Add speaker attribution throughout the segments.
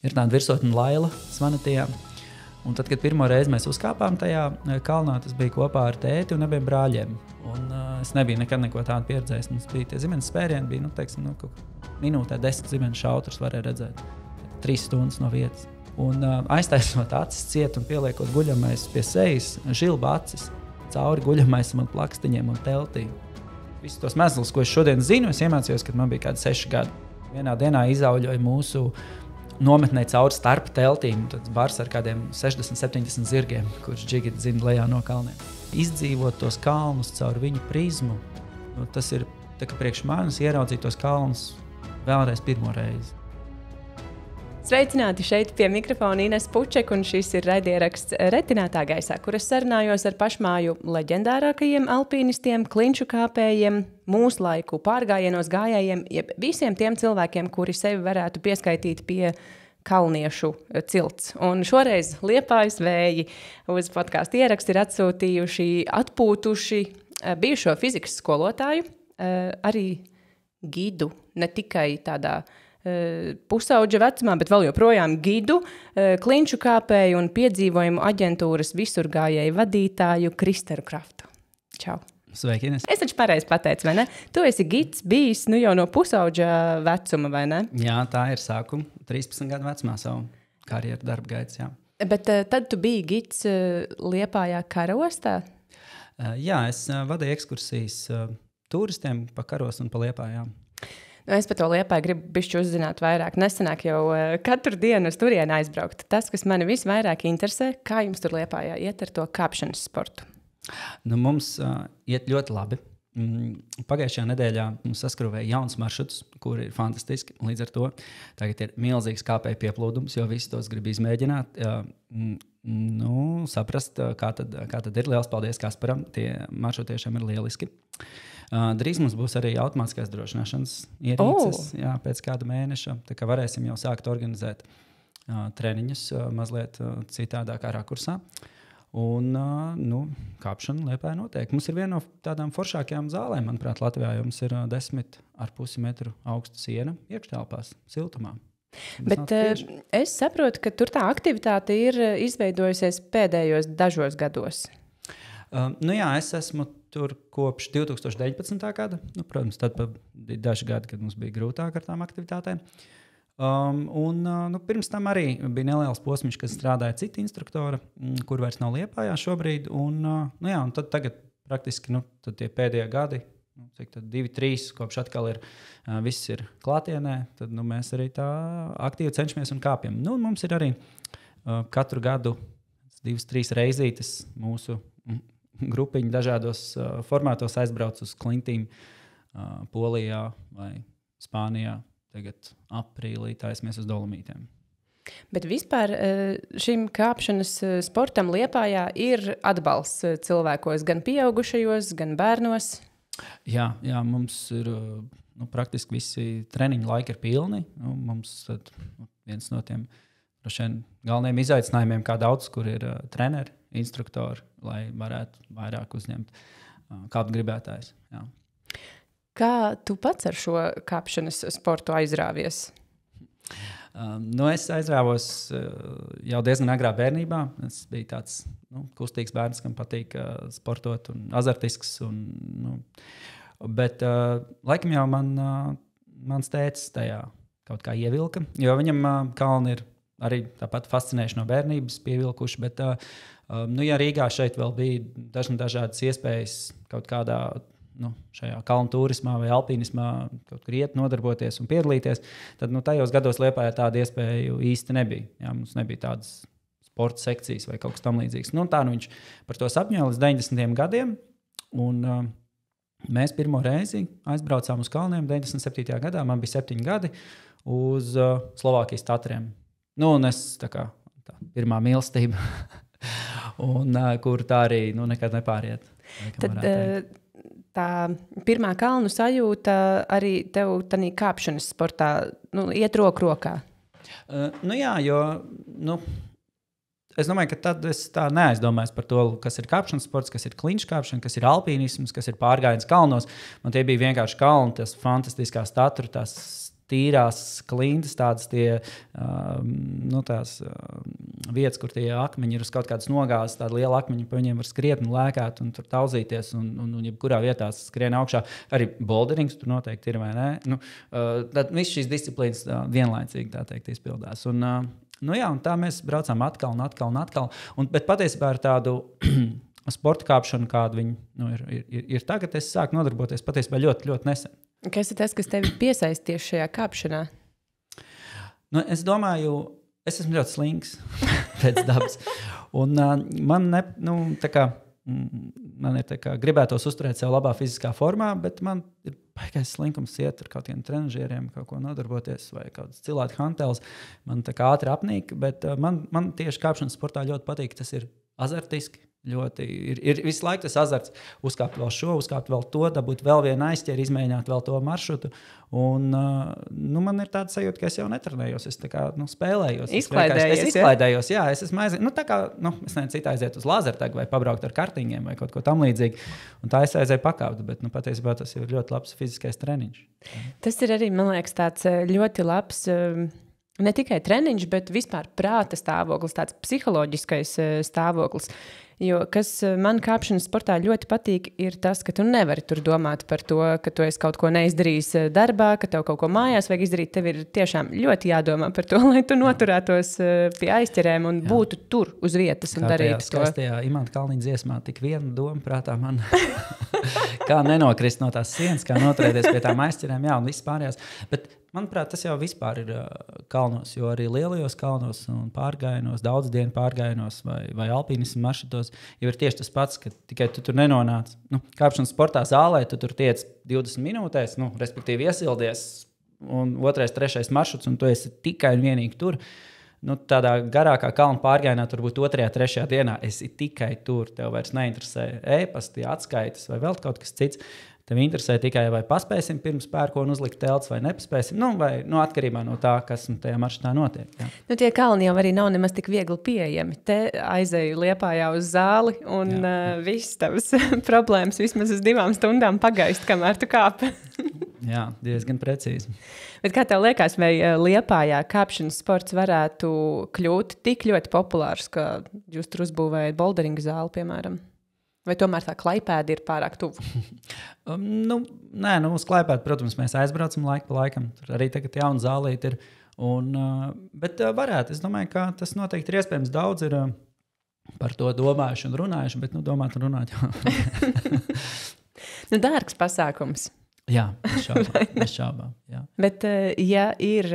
Speaker 1: ir tāda virsotne Laila Svanatijā. Un tad, kad pirmo reizi mēs uzkāpām tajā kalnā, tas bija kopā ar tēti un abiem brāļiem. Un es nebiju nekad neko tādu pieredzējis. Mums bija tie zimenes spērieni, bija, minūtē 10 zimenes šautrus varēja redzēt. 3 stundas no vietas. Un aiztaisot acis ciet un pieliekot guļamais pie sejas, žilba acis, cauri guļamaisam un plakstiņiem un teltīm. Visus tos mezglus, ko es šodien zinu, es iemācījos, kad man bija kādi 6 gadi. Vienā dienā izauļoja mūsu nometnē cauri starp teltīm, tad bars ar kādiem 60-70 zirgiem, kurš džigit zina lejā no kalniem. Izdzīvot tos kalnus caur viņu prizmu, tas ir tā kā priekš manis ieraudzīt tos kalnus vēlreiz pirmo reizi.
Speaker 2: Sveicināti šeit pie mikrofona Ines Puček, un šis ir raidieraksts Retinātā gaisā, kur es sarunājos ar pašmāju leģendārākajiem alpīnistiem, klinšu kāpējiem, mūsu laiku pārgājienos gājējiem, jeb visiem tiem cilvēkiem, kuri sevi varētu pieskaitīt pie kalniešu cilts. Un šoreiz Liepājas vēji uz podcastu ierakstu ir atsūtījuši atpūtuši bijušo fizikas skolotāju, arī gidu, ne tikai tādā pusauģa vecumā, bet vēl joprojām gidu, klinšu kāpēju un piedzīvojumu aģentūras visurgājēju vadītāju Kristeru Kraftu. Čau!
Speaker 1: Sveiki, Ines!
Speaker 2: Es taču pareizi pateicu, vai ne? Tu esi gids bijis jau no pusauģa vecuma, vai ne?
Speaker 1: Jā, tā ir sākuma. 13 gadu vecumā savu karjeru darba gaitas, jā.
Speaker 2: Bet tad tu biji gids Liepājā Karostā?
Speaker 1: Jā, es vadīju ekskursijas turistiem pa Karos un pa Liepājām.
Speaker 2: Es par to Liepāju gribu bišķi uzzināt vairāk. Nesenāk jau katru dienu uz turieni aizbraukt. Tas, kas mani visvairāk interesē, kā jums tur Liepājā iet ar to kāpšanas sportu?
Speaker 1: Mums iet ļoti labi. Pagājušajā nedēļā mums saskrūvēja jauns maršruts, kuri ir fantastiski. Līdz ar to tagad ir milzīgs kāpēju pieplūdums, jo visi tos grib izmēģināt. Saprast, kā tad ir. Liels paldies Kasparam, tie maršruti tiešām ir lieliski. Drīz mums būs arī automātiskās drošināšanas ierīces, pēc kāda mēneša. Tā kā varēsim jau sākt organizēt treniņus mazliet citādākā rakursā. Un kāpšana Liepājā notiek. Mums ir viena no tādām foršākajām zālēm, manuprāt, Latvijā. Mums ir 10,5 metru augsta siena iekštelpās, siltumā.
Speaker 2: Bet es saprotu, ka tur tā aktivitāte ir izveidojusies pēdējos dažos gados.
Speaker 1: Es esmu tur kopš 2019. gada. Protams, tad bija daži gadi, kad mums bija grūtāk ar tām aktivitātēm. Pirms tam arī bija neliels posmiņš, kad strādāja citi instruktori, kur vairs nav Liepājā šobrīd. Un tad tagad praktiski tad tie pēdējie gadi, 2-3, kopš atkal viss ir klātienē, tad mēs arī tā aktīvi cenšamies un kāpjam. Mums ir arī katru gadu 2-3 reizītes mūsu grupiņi dažādos formātos aizbrauc uz klintīm Polijā vai Spānijā. Tagad aprīlī taisamies uz Dolomītiem.
Speaker 2: Bet vispār šim kāpšanas sportam Liepājā ir atbalsts cilvēkos, gan pieaugušajos, gan bērnos?
Speaker 1: Jā, mums ir praktiski visi treniņu laiki ir pilni. Mums tad viens no tiem galvenajiem izaicinājumiem, kā daudz, kur ir treneri, instruktori, lai varētu vairāk uzņemt kāpt gribētājs. Jā.
Speaker 2: Kā tu pats ar šo kāpšanas sportu aizrāvies?
Speaker 1: Es aizrāvos jau diezgan agrā bērnībā. Es biju tāds kustīgs bērns, kam patīk sportot un azartisks. Bet laikam jau mans tētis tajā kaut kā ievilka, jo viņam kalni ir arī tāpat fascinējuši no bērnības, pievilkuši. Bet ja Rīgā šeit vēl bija dažādas iespējas kaut kādā šajā kalnu turismā vai alpīnismā kaut kur iet, nodarboties un piedalīties, tad tajos gados Liepājā tāda iespēja īsti nebija. Jā, mums nebija tādas sporta sekcijas vai kaut kas tam līdzīgs. Tā viņš par to sapņoja līdz 90. gadiem, un mēs pirmo reizi aizbraucām uz kalniem 97. gadā, man bija 7 gadi, uz Slovākijas Tatriem. Un es tā pirmā mīlestība, un kur tā arī nekad nepāriet.
Speaker 2: Tad tā pirmā kalnu sajūta arī tev tādā kāpšanas sportā iet roku rokā?
Speaker 1: Jā, jo es domāju, ka tad es tā neaizdomājos par to, kas ir kāpšanas sports, kas ir klinšu kāpšana, kas ir alpīnisms, kas ir pārgājiens kalnos. Man tie bija vienkārši kalni, tas fantastiskās Tatru, tās tīrās klintas, tādas tās vietas, kur tie akmeņi ir uz kaut kādas nogāzes, tāda liela akmeņa, pa viņiem var skriet un lēkāt un tur tauzīties un jebkurā vietā skrien augšā. Arī boulderings tur noteikti ir, vai ne? Tad viss šīs disciplīnas vienlaicīgi, tā teikt, izpildās. Un tā mēs braucām atkal. Bet patiesībā ar tādu sporta kāpšanu, kādu viņi ir tagad, es sāku nodarboties patiesībā ļoti, ļoti nesen.
Speaker 2: Kas ir tas, kas tevi piesaist tieši šajā kāpšanā?
Speaker 1: Es domāju, es esmu ļoti slings pēc dabas. Un man ir gribētos uzturēt sev labā fiziskā formā, bet man ir baigais slinkums iet ar kaut kādiem trenažieriem, kaut ko nodarboties vai kāds cilāt hanteles. Man ātri apnīk, bet man tieši kāpšanas sportā ļoti patīk, tas ir azartiski. Ļoti ir visu laiku tas azarts, uzkāpt vēl šo, uzkāpt vēl to, dabūt vēl vienu aizķeri, izmēģināt vēl to maršrutu. Un, man ir tāda sajūta, ka es jau netrenējos, es spēlējos.
Speaker 2: Izklaidējies,
Speaker 1: es izklaidējos, jā, es esmu aiziet. Es nezinu, cita aiziet uz lāzertagu vai pabraukt ar kartiņiem vai kaut ko tam līdzīgi. Un tā es aizēju pakāpt, bet patiesībā tas ir ļoti labs fiziskais treniņš.
Speaker 2: Tas ir arī, man liekas, tāds ļoti labs, ne tikai treniņš, bet vispār prāta stāvoklis, tāds psiholoģiskais stāvoklis. Jo kas man kāpšanas sportā ļoti patīk, ir tas, ka tu nevari tur domāt par to, ka tu esi kaut ko neizdarījis darbā, ka tev kaut ko mājās vajag izdarīt. Tev ir tiešām ļoti jādomā par to, lai tu noturētos pie aizķerēm un būtu tur uz vietas un darītu to.
Speaker 1: Tajā Imanta Kalniņa dziesmā tik viena doma prātā man, kā nenokrist no tās sienas, kā noturēties pie tām aizķerēm, un viss pārējās. Bet manuprāt, tas jau vispār ir kalnos, jo arī lielajos kalnos un pārgājienos, daudz dienu pārgājienos vai alpīnismu maršrutos jau ir tieši tas pats, ka tikai tu tur nenonāc. Kāpšanas sportā zālē tu tur tiec 20 minūtēs, respektīvi iesildies, un 2., 3. maršruts, un tu esi tikai un vienīgi tur. Tādā garākā kalnu pārgājienā, turbūt 2., 3. dienā esi tikai tur. Tev vairs neinteresē e-pasti, atskaites vai vēl kaut kas cits. Tev interesē tikai, vai paspēsim pirms pērkona uzlikt telts vai nepaspēsim, vai atkarībā no tā, kas tajā maršrutā notiek. Jā.
Speaker 2: Tie kalni jau arī nav nemaz tik viegli pieejami. Te aizēju Liepājā uz zāli un viss tavas problēmas vismaz uz 2 stundām pagaist, kamēr tu kāpi.
Speaker 1: Jā, diezgan precīzi.
Speaker 2: Bet kā tev liekas, vai Liepājā kāpšanas sports varētu kļūt tik ļoti populārs, ka jūs tur uzbūvējat boulderinga zāli, piemēram? Vai tomēr tā Klaipēda ir pārāk tuvu?
Speaker 1: Nē, uz Klaipēdu, protams, mēs aizbraucam laiku pa laikam. Tur arī tagad jauna zālīte ir. Bet varētu, es domāju, ka tas noteikti ir iespējams. Daudz ir par to domājuši un runājuši, bet domāt un runāt jau.
Speaker 2: Dārgs pasākums.
Speaker 1: Jā, bez šaubām. Jā.
Speaker 2: Bet, ja ir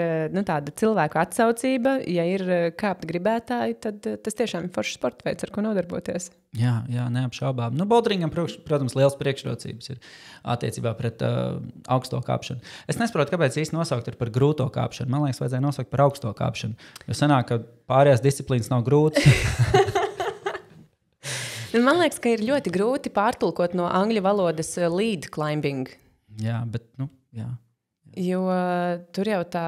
Speaker 2: tāda cilvēku atsaucība, ja ir kāpt gribētāji, tad tas tiešām ir foršs sporta veids, ar ko nodarboties.
Speaker 1: Jā, neapšaubām. Boulderingam, protams, liels priekšrocības ir attiecībā pret augsto kāpšanu. Es nesaprotu, kāpēc īsti nosaukt ir par grūto kāpšanu. Man liekas, vajadzēja nosaukt par augsto kāpšanu. Jo sanāk, ka pārējās disciplīnas nav grūtas.
Speaker 2: Man liekas, ka ir ļoti grūti pārtulkot no angļu valodas lead climbing.
Speaker 1: Jā, bet, jā.
Speaker 2: Jo tur jau tā,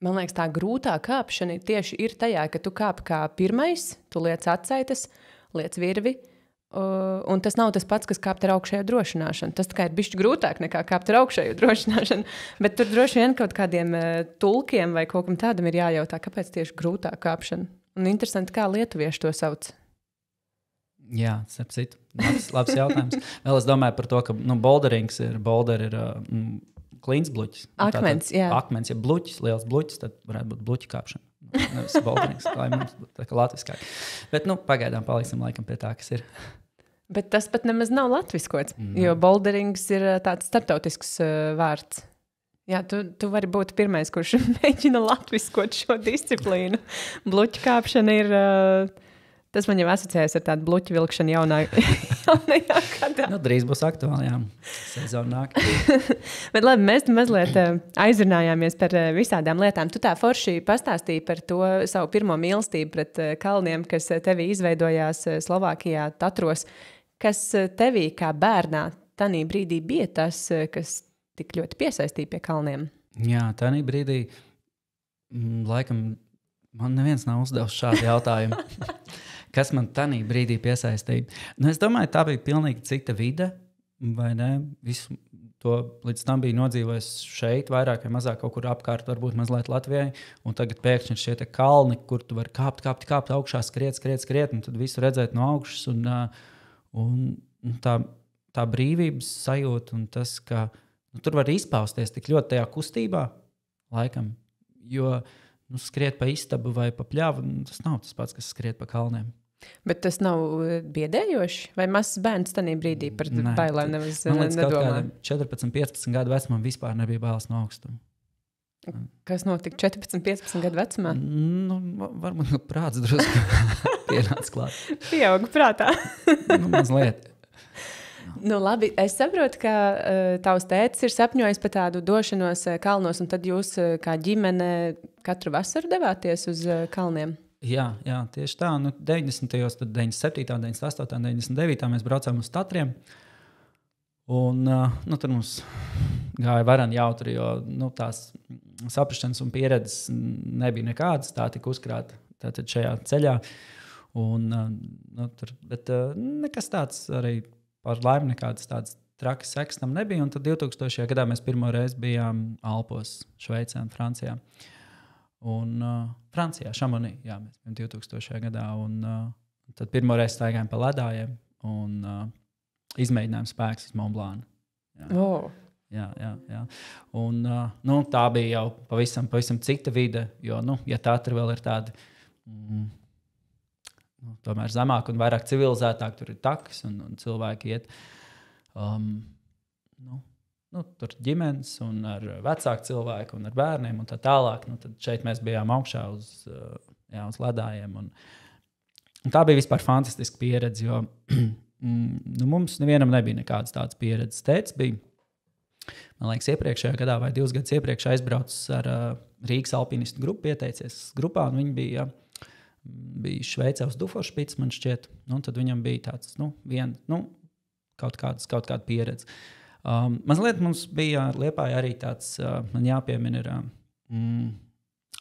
Speaker 2: man liekas, tā grūtā kāpšana tieši ir tajā, ka tu kāp kā pirmais, tu liec atsaites, liec virvi, un tas nav tas pats, kas kāpt ar augšējo drošināšanu. Tas tikai ir bišķi grūtāk nekā kāpt ar augšējo drošināšanu, bet tur droši vien kaut kādiem tulkiem vai kaut kam tādam ir jājautā, kāpēc tieši grūtā kāpšana. Un interesanti, kā lietuvieši to sauc.
Speaker 1: Jā, sapcīt. Labs jautājums. Vēl es domāju par to, ka boulderings ir klīns bluķis.
Speaker 2: Akmens, jā.
Speaker 1: Akmens, ja bluķis, liels bluķis, tad varētu būt bluķi kāpšana. Nevis bouldering, lai mums tā kā latviskāk. Bet, pagaidām paliksim laikam pie tā, kas ir.
Speaker 2: Bet tas pat nemaz nav latviskots, jo boulderings ir tāds starptautisks vārds. Jā, tu vari būt pirmais, kurš mēģina latviskot šo disciplīnu. Bluķi kāpšana ir... Tas man jau asociējas ar tādu bluķu vilkšanu jaunajā gadā.
Speaker 1: Drīz būs aktuāli, jā. Sezona nāk.
Speaker 2: Bet labi, mēs mazliet aizrunājāmies par visādām lietām. Tu tā forši pastāstīji par to savu pirmo mīlestību pret kalniem, kas tevī izveidojās Slovākijā, Tatros. Kas tevī kā bērnā tanī brīdī bija tas, kas tik ļoti piesaistīja pie kalniem?
Speaker 1: Jā, tanī brīdī laikam man neviens nav uzdevis šādu jautājumu. Kas man tanī brīdī piesaistīja? Es domāju, tā bija pilnīgi cita vide, vai ne? Visu to līdz tam bija nodzīvojis šeit, vairāk vai mazāk kaut kur apkārt, varbūt mazliet Latvijai. Un tagad pēkšņi ir šie kalni, kur tu vari kāpt augšā, skriet, un tad visu redzēt no augšas. Un tā brīvības sajūta un tas, ka tur var izpausties tik ļoti tajā kustībā, laikam. Jo skriet pa istabu vai pa pļavu, tas nav tas pats, kas skriet pa kalniem.
Speaker 2: Bet tas nav biedējoši? Vai mazs bērns tajā brīdī par bailēm nevis nedomā?
Speaker 1: 14, 15 gadu vecumam vispār nebija bailes no augstuma.
Speaker 2: Kas notika 14, 15 gadu vecumā?
Speaker 1: Varbūt prāts drusku pienāca klāt.
Speaker 2: Pieauga prātā.
Speaker 1: Mazliet.
Speaker 2: Labi, es saprotu, ka tavs tētis ir sapņojis par tādu došanos kalnos, un tad jūs kā ģimene katru vasaru devāties uz kalniem?
Speaker 1: Jā, tieši tā. 90. tad 97., 98., 99. mēs braucām uz Tatriem. Un tur mums gāja varan jautri, jo tās saprašanas un pieredzes nebija nekādas. Tā tika uzkrāta tātad šajā ceļā. Un, bet nekas tāds arī par laimi nekādas tādas trakas sekas tam nebija. Un tad 2000. gadā mēs pirmo reizi bijām Alpos, Šveicē un Francijā. Un Francijā, Šamonī, mēs bijām 2000. gadā. Un tad pirmo reizi staigājām pa ledājiem un izmēģinājām spēkus uz Mont Blanc. Jā. Un tā bija jau pavisam cita vide, jo, ja Tatra vēl ir tāda tomēr zemāk un vairāk civilizētāk, tur ir takas un cilvēki iet. Tur ģimenes un ar vecāku cilvēku un ar bērniem un tā tālāk. Tad šeit mēs bijām augšā uz ledājiem. Un tā bija vispār fantastiska pieredze, jo mums nevienam nebija nekādas tādas pieredzes. Tētis bija, man liekas, iepriekšējā gadā vai 2 gadus iepriekš aizbraucis ar Rīgas alpinistu grupu, pieteicies grupā, un viņi bija Šveicē uz Duforšpits, man šķiet. Tad viņam bija tāds, kaut kāda pieredze. Mazliet mums bija Liepājā arī tāds, man jāpiemina, ir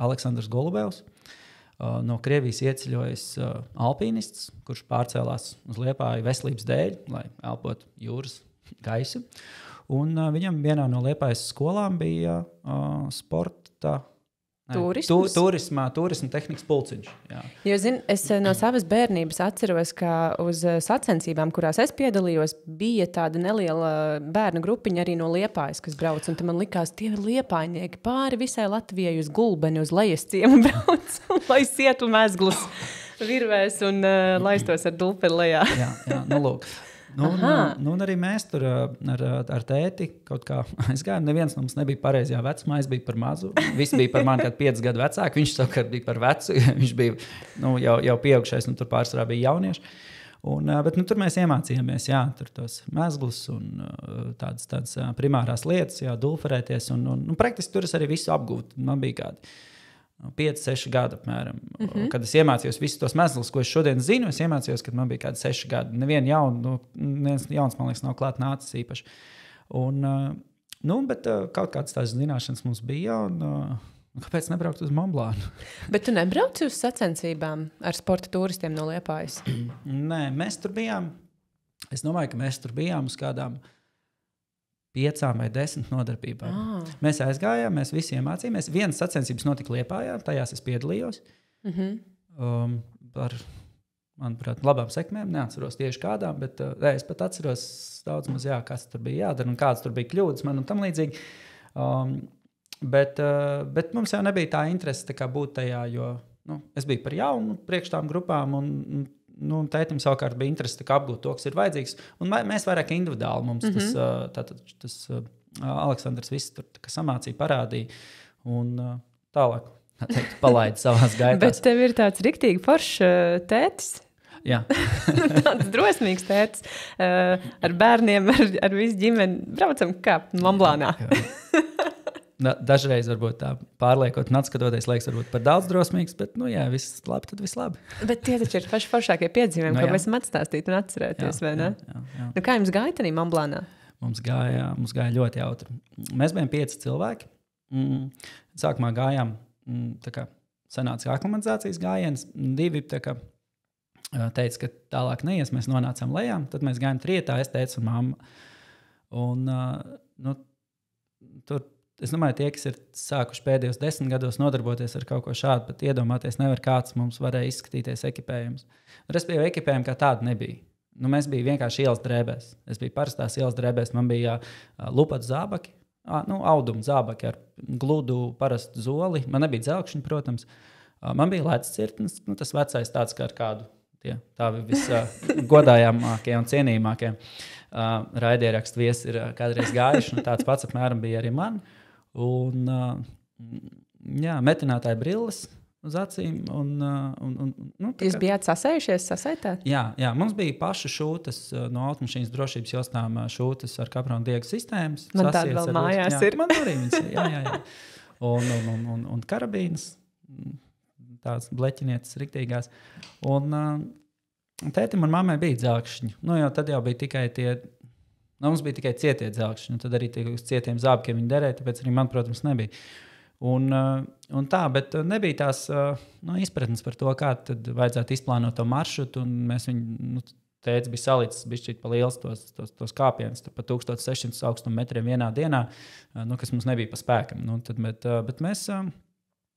Speaker 1: Aleksandrs Golubevs, no Krievijas ieceļojis alpinists, kurš pārcēlās uz Liepāju veselības dēļ, lai elpotu jūras gaisu. Un viņam vienā no Liepājas skolām bija sporta... Turisma tehnikas pulciņš. Jā.
Speaker 2: Jo, es no savas bērnības atceros, ka uz sacensībām, kurās es piedalījos, bija tāda neliela bērnu grupiņa arī no Liepājas, kas brauc. Un man likās, tie ir liepājnieki pāri visai Latvijai uz Gulbeni, uz Lejas ciemu brauc, lai sietu mezglus virvēs un laistos ar dulpeni lejā.
Speaker 1: Jā, lūk. Un arī mēs tur ar tēti kaut kā aizgājām. Neviens no mums nebija pareizajā vecumā, es biju par mazu. Visi bija par mani kādu 5 gadu vecāku. Viņš savukārt bija par vecu. Viņš bija jau pieaugšais, un tur pārsvarā bija jaunieši. Bet tur mēs iemācījāmies tur tos mezglus un tādas primārās lietas, dulferēties. Un praktiski tur es arī visu apgūtu. Man bija kādi 5, 6 gadi apmēram. Kad es iemācījos visus tos mezglus, ko es šodien zinu, es iemācījos, kad man bija kādi 6 gadi. Neviens jauns, man liekas, nav klāt nācis īpaši. Bet kaut kādas tās zināšanas mums bija, un kāpēc nebraukt uz Mont Blanc?
Speaker 2: Bet tu nebrauci uz sacensībām ar sporta turistiem no Liepājas?
Speaker 1: Nē, mēs tur bijām. Es domāju, ka mēs tur bijām uz kādām 5 vai 10 nodarbībām. Mēs aizgājām, mēs visi iemācījāmies. Vienas sacensības notika Liepājā, tajās es piedalījos. Par, manuprāt, labām sekmēm, neatceros tieši kādām, bet es pat atceros daudz maz, kas tur bija jādara un kādas tur bija kļūdas man un tam līdzīgi. Bet mums jau nebija tā interese tā kā būt tajā, jo es biju par jaunu priekš tām grupām un tētim savukārt bija interese apgūt to, kas ir vajadzīgs. Un mēs vairāk individuāli mums tas Aleksandrs viss tur samācīja, parādīja un tālāk, teikt, palaida savās gaitās.
Speaker 2: Bet tev ir tāds riktīgi foršs tētis.
Speaker 1: Jā.
Speaker 2: Tāds drosmīgs tētis. Ar bērniem, ar visu ģimeni braucam kā Mont Blancā.
Speaker 1: Dažreiz varbūt tā pārliekot un atskatoties, liekas varbūt par daudz drosmīgs, bet, viss labi, tad viss labi.
Speaker 2: Bet tie taču ir paši foršākie piedzīvojumi, ko mēs esam atstāstīt un atcerēties, vai ne?
Speaker 1: Jā.
Speaker 2: Kā jums gāja tajā Mont Blancā?
Speaker 1: Mums gāja ļoti jautri. Mēs bijām 5 cilvēki. Sākumā gājām, sanāca aklimatizācijas gājiens. 2 teica, ka tālāk neies, mēs nonācām lejām. Tad mēs gājām trietā, es teicu un mamma. Un tur, es domāju, tie, kas ir sākuši pēdējos 10 gados nodarboties ar kaut ko šādu, pat iedomāties nevar, kāds mums varēja izskatīties ekipējums. Respektīvi, ekipējumi kā tāda nebija. Mēs bijām vienkārši ielas drēbēs. Es biju parastās ielas drēbēs, man bija lupatu zābaki, audumu zābaki ar gludu parastu zoli. Man nebija dzelkšņi, protams. Man bija ledus cirtnes, tas vecais tāds kā ar kādu. Tā visgodājamākie un cienījamākie raidierakstu viesi ir kādreiz gājuši. Tāds pats apmēram bija arī man. Un metinātāji brilles uz acīm.
Speaker 2: Jūs bijāt sasaitēti?
Speaker 1: Jā, mums bija paši šūtas no automašīnas drošības jostām šūtas ar kaprona diegu sistēmas.
Speaker 2: Man tāda vēl mājās ir.
Speaker 1: Man arī viņas ir, jā. Un karabīnas. Tās bleķinietes riktīgās. Un tētim un mammai bija dzelkšņi. Tad jau bija tikai tie, mums bija tikai cietie dzelkšņi. Tad arī tie uz cietiem zābakiem viņi derēja, tāpēc arī man, protams, nebija. Un tā, bet nebija tās izpratnes par to, kā tad vajadzētu izplānot to maršrutu. Un mēs viņu, tētis bija salicis bišķīt pa liels tos kāpienus, pa 1600 augstuma metriem vienā dienā, kas mums nebija pa spēkam. Bet mēs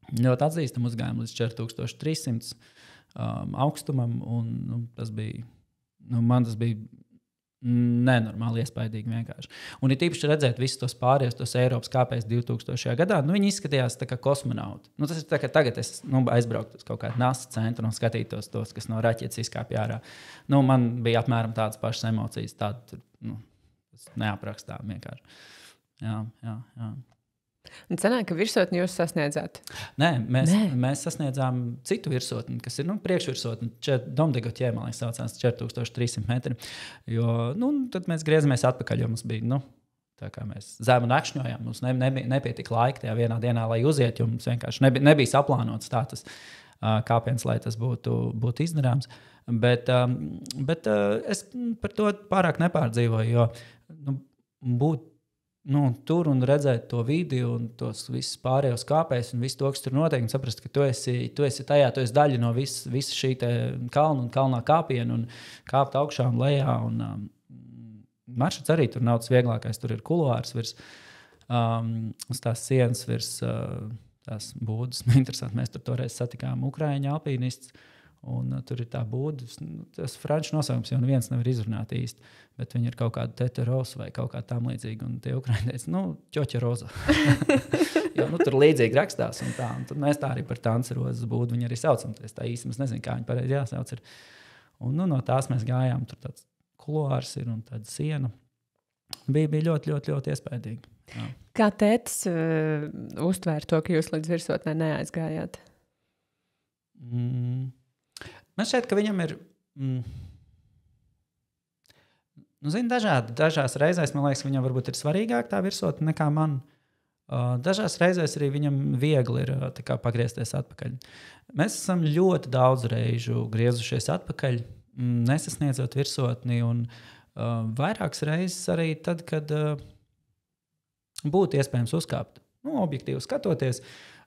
Speaker 1: ļoti atzīstam uzgājumu līdz 4300 augstumam, un tas bija, man tas bija nenormāli iespaidīgi vienkārši. Un ir tīpaši redzēt visus tos pārējos, tos Eiropas kāpējus 2000. gadā, viņi izskatījās tā kā kosmonauti. Tas ir tā, ka tagad es aizbrauktu uz kaut kādu NASA centru un skatītos tos, kas no raķetes izkāpj ārā. Man bija apmēram tādas pašas emocijas, tas neaprakstām vienkārši. Jā.
Speaker 2: Un sanāk, ka virsotni jūs sasniedzāt?
Speaker 1: Nē, mēs sasniedzām citu virsotni, kas ir priekšvirsotni. Domdegoķē, man liekas, saucās 4300 metri. Tad mēs griezamies atpakaļ, jo mums bija, tā kā mēs zemu nakšņojām. Mums nepietika laika tajā vienā dienā, lai uziet, jo mums vienkārši nebija saplānots tā tas kāpiens, lai tas būtu izdarāms. Bet es par to pārāk nepārdzīvoju, jo būt tur un redzēt to vidi un tos visus pārējos kāpējus un visu to, kas tur notiek, un saprast, ka tu esi tajā, tu esi daļa no visa šī kalna un kalnā kāpiena un kāpt augšā un lejā. Maršruts arī tur nav tas vieglākais. Tur ir kuluārs virs uz tās sienas, virs tās būdas. Interesanti, mēs tur toreiz satikām ukraiņu alpīnistus. Un tur ir tā būda, tas franču nosaukums jau neviens nevar izrunāt īsti, bet viņi ir kaut kāda teterosa vai kaut kā tam līdzīga. Un tie ukraiņi teica, ķoķa roza. Jo tur līdzīgi rakstās un tā. Un tad mēs tā arī par tancerozas būdu viņu arī saucam. Tā īsti mēs nezinu, kā viņi pareizi jāsauc ir. Un no tās mēs gājām, tur tāds kuluārs ir un tāda siena. Bija ļoti, ļoti, ļoti iespaidīgi. Jā.
Speaker 2: Kā tētis uztvēra to, ka jūs līdz virsotnē neaizgājāt?
Speaker 1: Man šķiet, ka viņam ir dažās reizēs, man liekas, viņam varbūt ir svarīgāk tā virsotne nekā man. Dažās reizēs arī viņam viegli ir pagriezties atpakaļ. Mēs esam ļoti daudz reižu griezušies atpakaļ, nesasniedzot virsotni, un vairākas reizes arī tad, kad būtu iespējams uzkāpt. Objektīvi skatoties,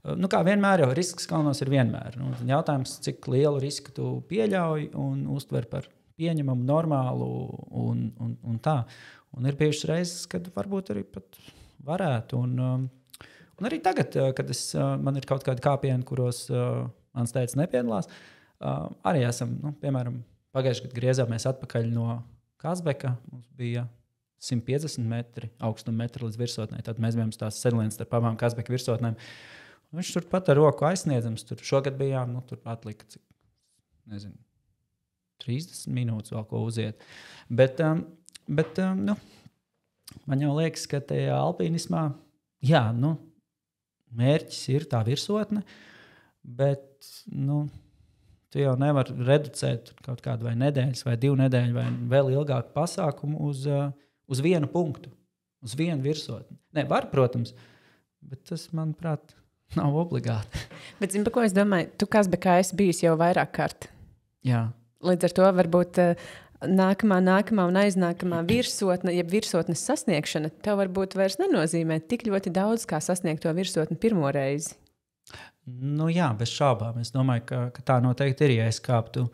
Speaker 1: kā vienmēr jau risks kalnos ir vienmēr. Jautājums, cik lielu risku tu pieļauj un uztver par pieņemamu, normālu un tā. Un ir bijušas reizes, kad varbūt arī pat varētu. Un arī tagad, kad man ir kaut kādi kāpieni, kuros mans tētis nepiedalās, arī esam, piemēram, pagājušajā gadā griezāmies atpakaļ no Kazbeka. Mums bija 150 metri augstuma metri līdz virsotnē. Tad mēs bijām tās sedlienas starp abām Kazbeka virsotnēm. Viņš tur pat ar roku aizsniedzams. Tur šogad bijām, tur atlika, 30 minūtes vēl ko uziet. Bet man jau liekas, ka tajā alpīnismā, mērķis ir tā virsotne, bet, tu jau nevar reducēt kaut kādu vai nedēļas vai 2 nedēļu vai vēl ilgāku pasākumu uz vienu punktu, uz vienu virsotni. Ne, var, protams, bet tas, manuprāt, nav obligāti.
Speaker 2: Bet zini, par ko es domāju? Tu Kazbekā esi bijis jau vairāk kārt.
Speaker 1: Jā.
Speaker 2: Līdz ar to varbūt nākamā un aiznākamā virsotne, jeb virsotnes sasniegšana, tev varbūt vairs nenozīmē tik ļoti daudz, kā sasniegt to virsotni pirmo reizi.
Speaker 1: Jā, bez šaubām. Es domāju, ka tā noteikti ir, ja es kāptu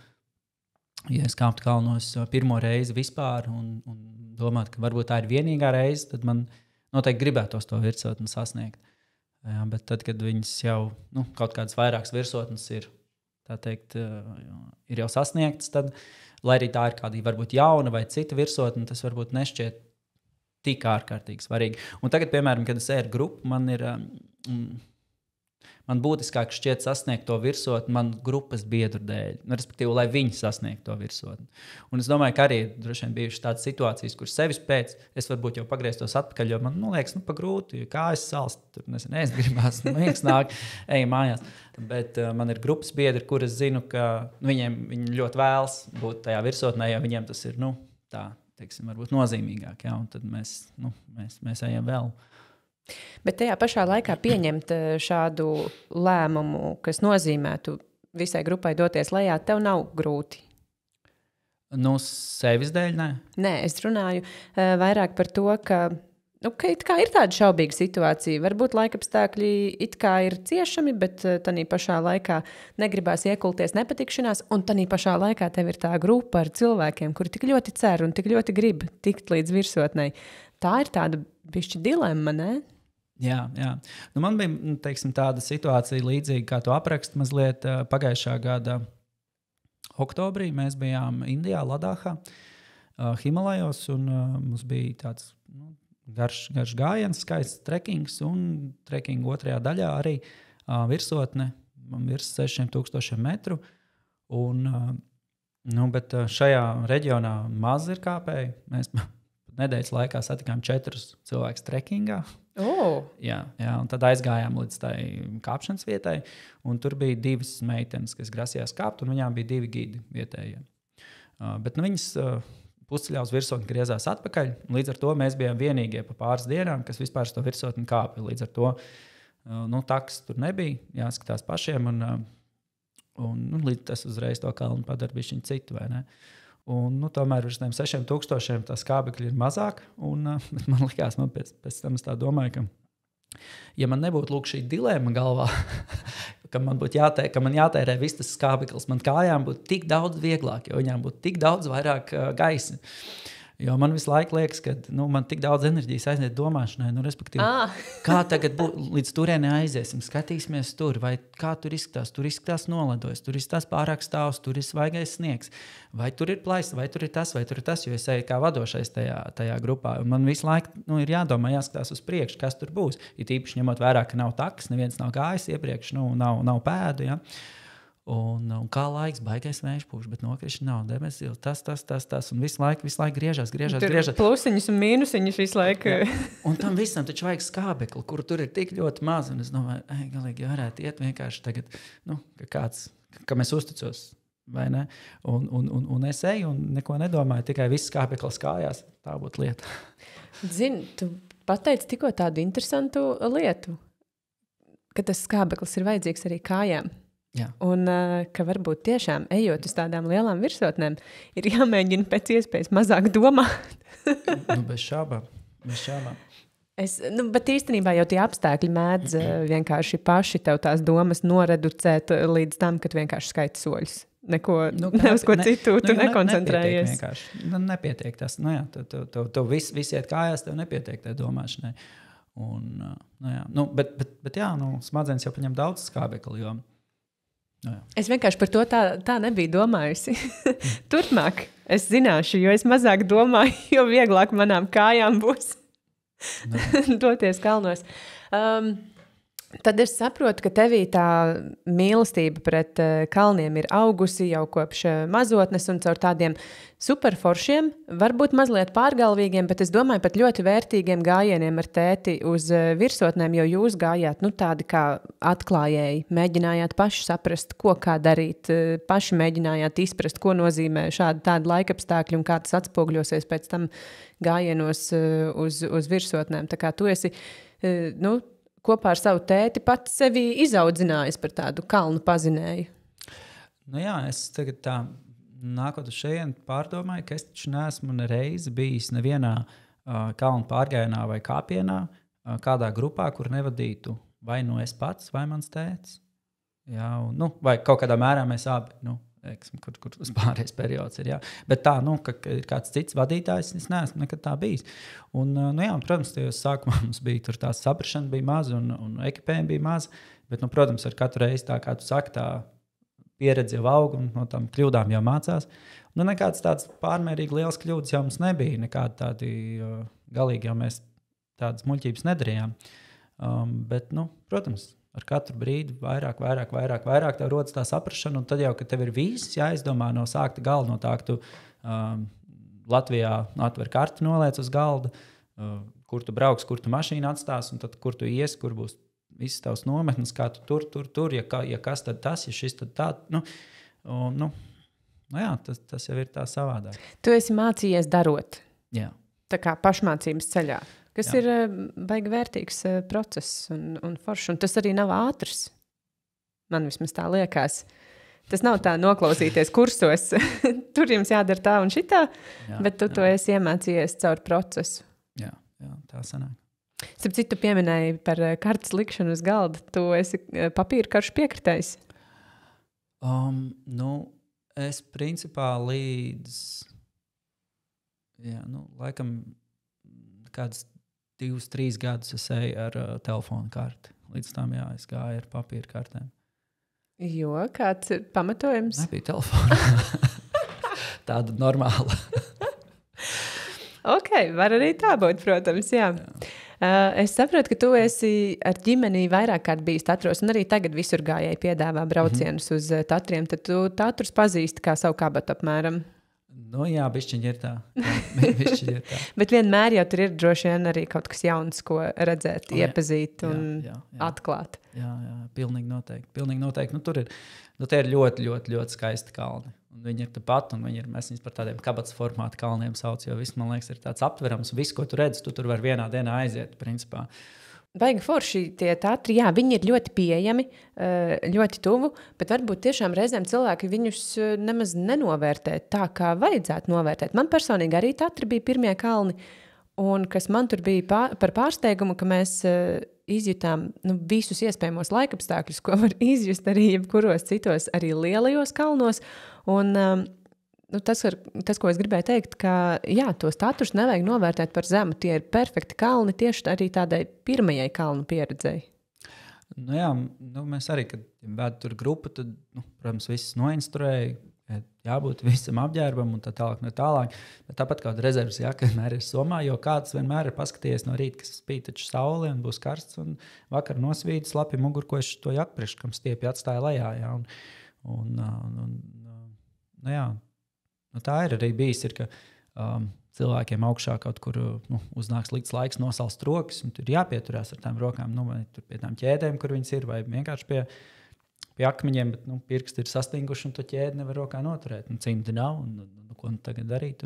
Speaker 1: kalnos pirmo reizi vispār un domāt, ka varbūt tā ir vienīgā reize, tad man noteikti gribētos to virsotni sasniegt. Jā, bet tad, kad viņas jau kaut kādas vairākas virsotnes ir, tā teikt, ir jau sasniegtas, tad, lai arī tā ir kāda varbūt jauna vai cita virsotne, tas varbūt nešķiet tik ārkārtīgi svarīgi. Un tagad, piemēram, kad es eju ar grupu, man būtiskāk šķiet sasniegt to virsotni man grupas biedru dēļ. Respektīvi, lai viņi sasniegtu to virsotni. Un es domāju, ka arī droši vien bijušas tādas situācijas, kur sevis pēc es varbūt jau pagrieztos atpakaļ, jo man liekas, pa grūti, jo kājas salst, tur es gribās, liekas nāk, ej mājās. Bet man ir grupas biedri, kur es zinu, ka viņi ļoti vēlas būt tajā virsotnē, jo viņiem tas ir, tā, teiksim, varbūt nozīmīgāk, jā, un tad mēs ejam vēl.
Speaker 2: Bet tajā pašā laikā pieņemt šādu lēmumu, kas nozīmētu visai grupai doties lejā, tev nav grūti?
Speaker 1: Sevis dēļ, nē?
Speaker 2: Nē, es runāju vairāk par to, ka it kā ir tāda šaubīga situācija. Varbūt laikapstākļi it kā ir ciešami, bet tanī pašā laikā negribās iekulties nepatikšanās, un tanī pašā laikā tev ir tā grupa ar cilvēkiem, kuri tik ļoti cer un tik ļoti grib tikt līdz virsotnei. Tā ir tāda bišķi dilemma, ne?
Speaker 1: Jā. Man bija, teiksim, tāda situācija līdzīga, kā tu apraksti mazliet pagājušā gada oktobrī. Mēs bijām Indijā, Ladāhā, Himalajos, un mums bija tāds garš gājiens, skaists trekings, un trekinga otrajā daļā arī virsotne virs 6000 metru. Bet šajā reģionā maz ir kāpēji. Mēs nedēļas laikā satikām 4 cilvēkus trekingā. Jā, un tad aizgājām līdz tai kāpšanas vietai, un tur bija 2 meitenes, kas grasījās kāpt, un viņām bija 2 gidi vietējie. Bet viņas pusceļā uz virsotni griezās atpakaļ, un līdz ar to mēs bijām vienīgie pa pāris dienām, kas vispār to virsotni kāpa. Līdz ar to taks tur nebija, jāskatās pašiem, un līdz tas uzreiz to kalnu padara bišķiņu citu, vai ne? Un, tomēr virs 6000 tā skābekļi ir mazāk. Bet man likās, pēc tam es tā domāju, ka, ja man nebūtu šī dilemma galvā, ka man jātērē viss tas skābeklis, man kājām būtu tik daudz vieglāk, jo viņām būtu tik daudz vairāk gaisa. Jo man visu laiku liekas, ka man tik daudz enerģijas aiziet domāšanai, respektīvi, kā tagad līdz turienei aiziesim, skatīsimies tur, vai kā tur izskatās noledojas, tur izskatās pārāk stāvs, tur ir svaigais sniegs, vai tur ir plaisa, vai tur ir tas, jo es eju kā vadošais tajā grupā. Un man visu laiku ir jādomā, jāskatās uz priekšu, kas tur būs. Ir īpaši ņemot vērā, ka nav takas, neviens nav gājis iepriekš, nav pēdu, ja? Un kā laiks, baigais vējš pūš, bet nokrišana nav, debesis, tas, un visu laiku griežās.
Speaker 2: Plusiņus un mīnusiņus visu laiku.
Speaker 1: Ja. Un tam visam taču vajag skābekli, kur tur ir tik ļoti maz, un es domāju, galīgi varētu iet vienkārši tagad, ka mēs uzticos, vai ne? Un es eju un neko nedomāju, tikai viss skābeklis kājās, tā būtu lieta.
Speaker 2: Zini, tu pateici tikko tādu interesantu lietu, ka tas skābeklis ir vajadzīgs arī kājām.
Speaker 1: Jā.
Speaker 2: Un ka varbūt tiešām, ejot uz tādām lielām virsotnēm, ir jāmēģina pēc iespējas mazāk domāt.
Speaker 1: Bez šābām.
Speaker 2: Bet īstenībā jau tie apstākļi mēdz vienkārši paši tev tās domas noreducēt līdz tam, kad vienkārši skaiti soļus. Uz ko citu tu nekoncentrējies.
Speaker 1: Nepietiek tas. Tev viss iet kājās, tev nepietiek tai domāšanai. Bet smadzenes jau paņem daudz skābekli, jo
Speaker 2: es vienkārši par to tā nebiju domājusi. Turpmāk es zināšu, jo es mazāk domāju, jo vieglāk manām kājām būs doties kalnos. Tad es saprotu, ka tevī tā mīlestība pret kalniem ir augusi jau kopš mazotnes un caur tādiem superforšiem, varbūt mazliet pārgalvīgiem, bet es domāju pat ļoti vērtīgiem gājieniem ar tēti uz virsotnēm, jo jūs gājāt tādi kā atklājēji, mēģinājāt paši saprast, ko kā darīt, paši mēģinājāt izprast, ko nozīmē tādi laikapstākļi un kā tas atspogļosies pēc tam gājienos uz virsotnēm. Tā kā tu esi, kopā ar savu tēti pats sevi izaudzinājis par tādu kalnu pazinēju.
Speaker 1: Es tagad tā nākot uz šejienu pārdomāju, ka es taču neesmu reizi bijis nevienā kalnu pārgājienā vai kāpienā, kādā grupā, kur nevadītu vai es pats, vai mans tētis. Jā, vai kaut kādā mērā mēs abi. kur uz pārējais periods ir. Jā. Bet tā, ka ir kāds cits vadītājs, es neesmu nekad tā bijis. Un, protams, tajos sākumā mums bija tur tā saprašana bija maza un ekipējumi bija maza. Bet, protams, ar katru reizi tā, kā tu saki, tā pieredze jau aug un no tām kļūdām jau mācās. Nekāds tāds pārmērīgi liels kļūdas jau mums nebija. Nekādi tādi galīgi jau mēs tādas muļķības nedarījām. Bet, protams, ar katru brīdi vairāk tev rodas tā saprašana, un tad jau, kad tev ir viss jāizdomā no sākta galda, no tā, ka tu Latvijā atver karti, noliec uz galda, kur tu brauks, kur tu mašīnu atstās, un tad, kur tu ies, kur būs visas tavs nometnes, kā tu tur, ja kas tad tas, ja šis tad tā, tas jau ir tā savādāk.
Speaker 2: Tu esi mācījies darot.
Speaker 1: Jā.
Speaker 2: Tā kā pašmācības ceļā. Kas ir baigi vērtīgs process un foršs. Un tas arī nav ātrs. Man vismaz tā liekas. Tas nav tā noklausīties kursos. Tur jums jādara tā un šitā, bet tu to esi iemācījies caur procesu. Jā,
Speaker 1: tā sanāk.
Speaker 2: Starp citu, pieminēji par kartes likšanu uz galda. Tu esi papīra karšu piekritējis?
Speaker 1: Es principā līdz laikam kāds 2-3 gadus es eju ar telefonu karti. Līdz tam, es gāju ar papīra kartēm.
Speaker 2: Jo, kāds ir pamatojums?
Speaker 1: Nebija telefona. Tāda normāla.
Speaker 2: Ok, var arī tā būt, protams, jā. Es saprotu, ka tu esi ar ģimeni vairāk kārt bijis Tatros, un arī tagad visur gājēji piedāvā braucienus uz Tatriem, tad tu Tatrus pazīsti kā savu kabatu apmēram.
Speaker 1: Jā, bišķiņi ir tā.
Speaker 2: Bet vienmēr jau tur ir droši vien arī kaut kas jauns, ko redzēt, iepazīt un atklāt.
Speaker 1: Jā, pilnīgi noteikti. Tur ir, tie ir ļoti, ļoti, ļoti skaisti kalni. Un viņi ir tepat, un mēs viņus par tādiem kabatas formāta kalniem sauc, jo viss, man liekas, ir tāds aptverams. Viss, ko tu redzi, tu tur var vienā dienā aiziet, principā.
Speaker 2: Baigi forši tie Tatri, viņi ir ļoti pieejami, ļoti tuvu, bet varbūt tiešām reizēm cilvēki viņus nemaz nenovērtē tā, kā vajadzētu novērtēt. Man personīgi arī Tatri bija pirmie kalni, un kas man tur bija par pārsteigumu, ka mēs izjutām visus iespējamos laikapstākļus, ko var izjust arī jebkuros citos, arī lielajos kalnos, un tas, ko es gribēju teikt, ka tos Tatrus nevajag novērtēt par zemu. Tie ir perfekti kalni tieši arī tādai pirmajai kalnu pieredzei.
Speaker 1: Mēs arī, kad vēd tur grupu, tad, protams, viss noinstruēja, jābūt visam apģērbam un tā tālāk. Bet tāpat kāda rezerves jaka vienmēr ir somā, jo kāds vienmēr ir paskatījies no rīta, kas spīd taču saule un būs karsts, un vakar nosvīd slapi mugurkoši to jaku priekš, kam stiepi atstāja lejā. Tā ir arī bijis, ka cilvēkiem augšā kaut kur uznāks slikts laiks, nosalst rokas, un tur jāpieturās ar tām rokām, vai tur pie tām ķēdēm, kur viņas ir, vai vienkārši pie akmeņiem, bet pirksti ir sastinguši, un to ķēdi nevar rokā noturēt. Cimdi nav, un ko tagad darīt.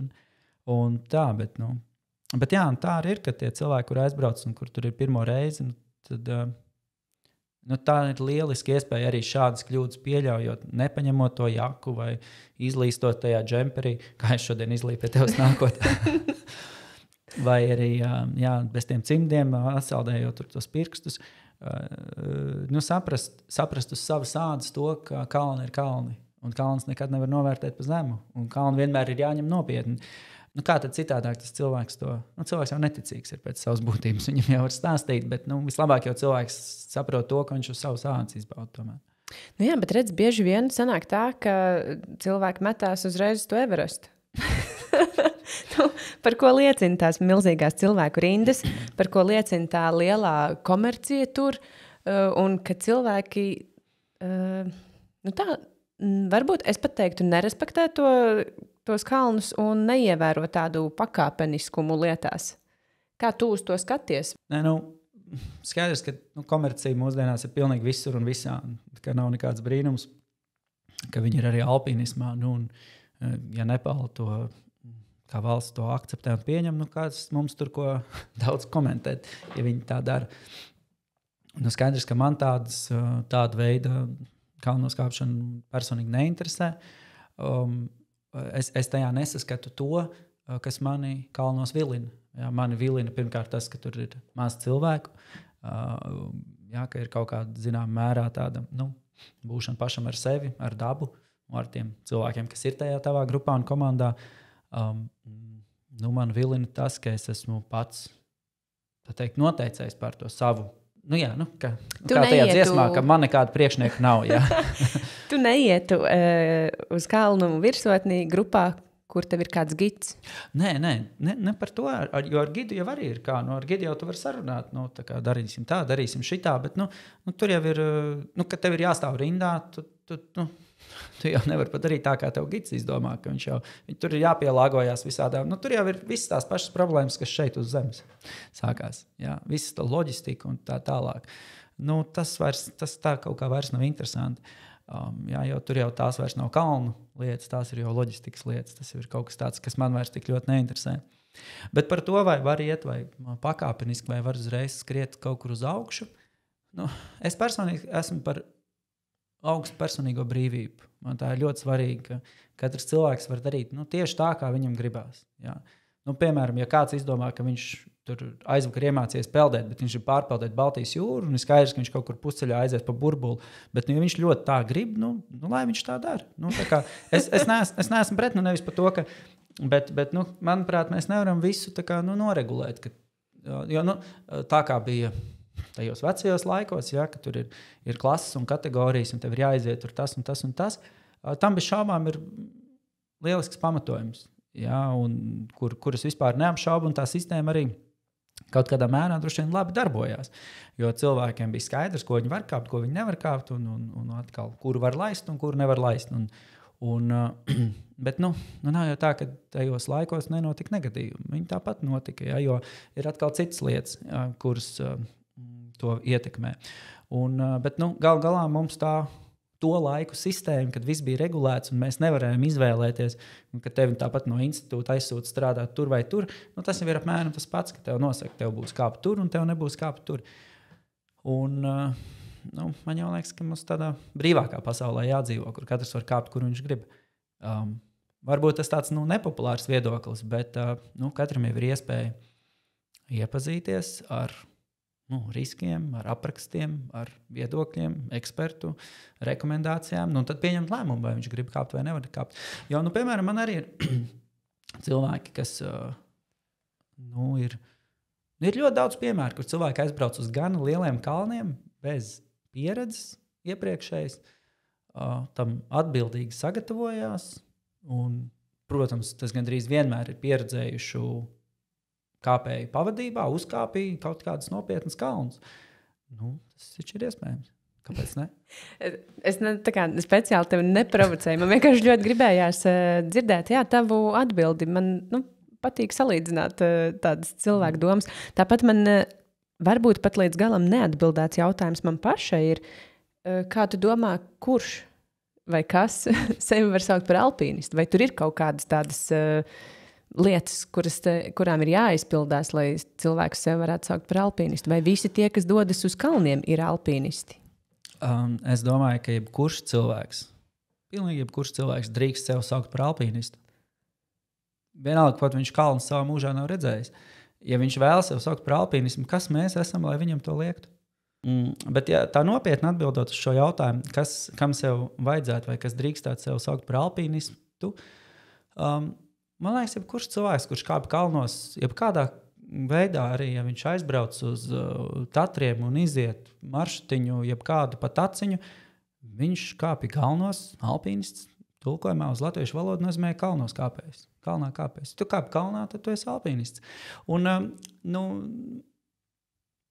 Speaker 1: Un tā, bet tā arī ir, ka tie cilvēki, kur aizbrauc un kur tur ir pirmo reizi, tad tā ir lieliski iespēja arī šādas kļūdas pieļaujot, nepaņemot to jaku vai izlīstot tajā džemperī, kā es šodien izlīju pie tevis nākot. Vai arī bez tiem cimdiem atsaldējot tos pirkstus. Saprast uz savas ādas to, ka kalni ir kalni. Un kalns nekad nevar novērtēt pa zemu. Un kalni vienmēr ir jāņem nopietni. Kā tad citādāk tas cilvēks to... cilvēks jau neticīgs ir pēc savas būtības. Viņam jau var stāstīt, bet vislabāk jau cilvēks saprot to, ka viņš uz savas ādas izbauda tomēr.
Speaker 2: Jā, bet redz, bieži vien sanāk tā, ka cilvēki metās uzreiz uz to Everestu. Par ko liecina tās milzīgās cilvēku rindas, par ko liecina tā lielā komercija tur, un ka cilvēki, varbūt es pat teiktu, nerespektē tos kalnus un neievēro tādu pakāpeniskumu lietās. Kā tu uz to skaties?
Speaker 1: Skaidrs, ka komercija mūsdienās ir pilnīgi visur un visā, ka nav nekāds brīnums, ka viņi ir arī alpīnismā, un ja Nepāla to, kā valsts to akceptē un pieņem, kāds mums tur ko daudz komentēt, ja viņi tā dara. Skaidrs, ka man tāda veida kalnoskāpšana personīgi neinteresē. Es tajā nesaskatu to, kas mani kalnos vilina. Mani vilina pirmkārt tas, ka tur ir maz cilvēku, ka ir kaut kāda zināmā mērā tāda būšana pašam ar sevi, ar dabu, ar tiem cilvēkiem, kas ir tajā tavā grupā un komandā. Man vilina tas, ka es esmu pats noteicējis par to savu. Kā tajā dziesmā, ka man nekāda priekšnieka nav.
Speaker 2: Tu neietu uz kalnu virsotnī grupā, kur tev ir kāds gids?
Speaker 1: Nē, par to, jo ar gidu jau arī ir kā. Ar gidu jau tu vari sarunāt, kā darīsim tā, darīsim šitā, bet tur jau ir, kad tev ir jāstāv rindā, tu jau nevari padarīt tā, kā tev gids izdomā, ka tur ir jāpielāgojās visādām. Tur jau ir visas tās pašas problēmas, kas šeit uz zemes sākās. Visas tā loģistika un tā tālāk. Tas tā kaut kā vairs nav interesanti. Jo tur jau tās vairs nav kalnu lietas, tās ir jau loģistikas lietas. Tas ir kaut kas tāds, kas man vairs tik ļoti neinteresē. Bet par to, vai var iet, vai pakāpeniski, vai var uzreiz skriet kaut kur uz augšu. Es personīgi esmu par augstu personīgo brīvību. Man tā ir ļoti svarīgi, ka katrs cilvēks var darīt tieši tā, kā viņam gribās. Piemēram, ja kāds izdomā, ka viņš tur aizvakar iemācījies peldēt, bet viņš ir pārpeldēt Baltijas jūru, un ir skaidrs, ka viņš kaut kur pusceļā aizies pa burbuli, bet ja viņš ļoti tā grib, lai viņš tā dara. Es neesmu pret, nevis par to, ka, bet manuprāt, mēs nevaram visu noregulēt. Tā kā bija tajos vecajos laikos, ka tur ir klases un kategorijas, un tev ir jāiziet tur tas un tas un tas, tam bez šaubām ir lielisks pamatojums. Kuras vispār neapšaubu, un tā sistēma arī kaut kādā mērā droši vien labi darbojās. Jo cilvēkiem bija skaidrs, ko viņi var kāpt, ko viņi nevar kāpt, un atkal, kuru var laist un kuru nevar laist. Bet nav jau tā, ka tajos laikos nenotika negadījumi. Viņi tāpat notika, jo ir atkal citas lietas, kuras to ietekmē. Bet gal galā mums to laiku sistēmu, kad viss bija regulēts un mēs nevarējām izvēlēties, ka tevi tāpat no institūta aizsūta strādāt tur vai tur, tas jau ir apmēram tas pats, ka tev nosaka, tev būs kāpt tur un tev nebūs kāpt tur. Man jau liekas, ka mums tādā brīvākā pasaulē jādzīvo, kur katrs var kāpt, kur viņš grib. Varbūt tas tāds nepopulārs viedoklis, bet katram jau ir iespēja iepazīties ar riskiem, ar aprakstiem, ar viedokļiem, ekspertu rekomendācijām, tad pieņemt lēmumu, vai viņš grib kāpt vai nevar kāpt. Jo, piemēram, man arī ir cilvēki, kas ir ļoti daudz piemēru, kur cilvēki aizbrauc uz gan lieliem kalniem bez pieredzes iepriekšējas, tam atbildīgi sagatavojās, un, protams, tas gandrīz vienmēr ir pieredzējuši kāpēju pavadībā, uzkāpīja kaut kādas nopietnas kalnus. Tas taču ir iespējams. Kāpēc ne?
Speaker 2: Es speciāli tevi neprovocēju. Man vienkārši ļoti gribējās dzirdēt tavu atbildi. Man patīk salīdzināt tādas cilvēku domas. Tāpat man varbūt pat līdz galam neatbildēts jautājums man pašai ir, kā tu domā, kurš vai kas sevi var saukt par alpīnistu? Vai tur ir kaut kādas tādas lietas, kurām ir jāizpildās, lai cilvēks sev varētu saukt par alpīnistu? Vai visi tie, kas dodas uz kalniem, ir alpīnisti?
Speaker 1: Es domāju, ka pilnīgi jebkurš cilvēks drīkst sev saukt par alpīnistu. Vienalga, pat viņš kalnu savā mūžā nav redzējis. Ja viņš vēlas sev saukt par alpīnismu, kas mēs esam, lai viņam to liektu? Bet ja tā nopietni atbildot uz šo jautājumu, kam sev vajadzētu vai kas drīkstētu sev saukt par alpīnistu, man liekas, jebkurš cilvēks, kurš kāp kalnos, jebkādā veidā arī, ja viņš aizbrauc uz Tatriem un iziet maršrutiņu, jebkādu pa taciņu, viņš kāpi kalnos, alpīnists, tulkojumā uz latviešu valodu nozīmē kalnos kāpējs, kalnā kāpējs. Tu kāpi kalnā, tad tu esi alpīnists. Un,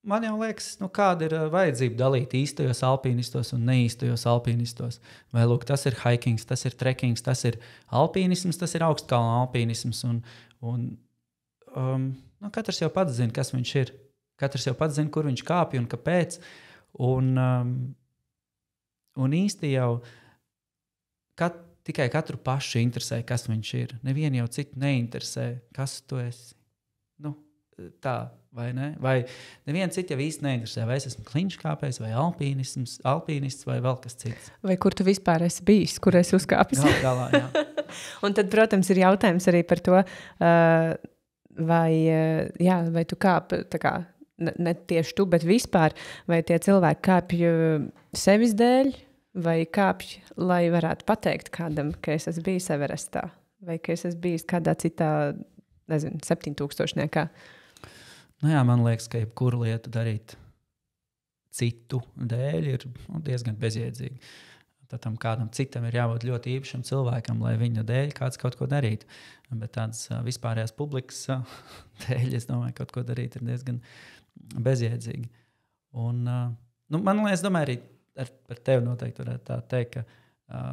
Speaker 1: man jau liekas, kāda ir vajadzība dalīt īstajos alpīnistos un neīstajos alpīnistos. Vai, lūk, tas ir hikings, tas ir trekings, tas ir alpīnisms, tas ir augstkalna alpīnisms. Katrs jau pats zina, kas viņš ir. Katrs jau pats zina, kur viņš kāpj un kāpēc. Un īsti jau tikai katru pašu interesē, kas viņš ir. Nevienu jau citu neinteresē, kas tu esi. Tā, vai ne? Vai nevienu citu jau īsti neinteresē, vai es esmu kliņškāpējs, vai alpīnists, vai vēl kas cits.
Speaker 2: Vai kur tu vispār esi bijis, kur esi uzkāpis?
Speaker 1: Galā, jā.
Speaker 2: Un tad, protams, ir jautājums arī par to, vai tu kāpi, tā kā, ne tieši tu, bet vispār, vai tie cilvēki kāpj sevis dēļ, vai kāpj, lai varētu pateikt kādam, ka es esmu bijis Everestā, vai ka es esmu bijis kādā citā, 7000-niekā?
Speaker 1: Nu jā, man liekas, ka jebkuru lietu darīt citu dēļ ir diezgan bezjēdzīgi. Tad tam kādam citam ir jābūt ļoti īpašam cilvēkam, lai viņa dēļ kāds kaut ko darītu. Bet tādas vispārējās publikas dēļ, es domāju, kaut ko darīt ir diezgan bezjēdzīgi. Un, man liekas, domāju, arī par tevi noteikti varētu tā teikt, ka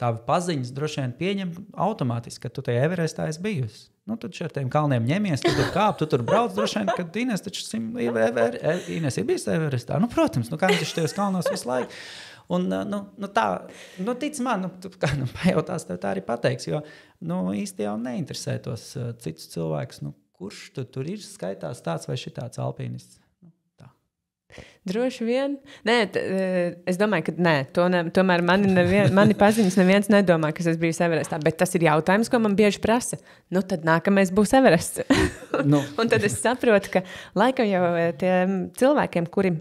Speaker 1: tavi paziņas droši vien pieņem automātiski, ka tu tajā Everestā esi bijusi. Tad ar tiem kalniem ņemies, tu tur kāp, tu tur brauc droši vien, kad Ines taču Ines ir bijis Everestā. Protams, kā viņš tajos kalnos visu laiku. Un, tā, tic man, pajautās tev tā arī pateiks, jo īsti jau neinteresē tos citus cilvēkus, kurš tur ir skaitās tāds vai šitāds alpīnists.
Speaker 2: Droši vien. Nē, es domāju, ka nē. Tomēr mani paziņas neviens nedomā, ka es biju Everestā. Bet tas ir jautājums, ko man bieži prasa. Tad nākamais būs Everests. Un tad es saprotu, ka laikam jau tiem cilvēkiem, kuri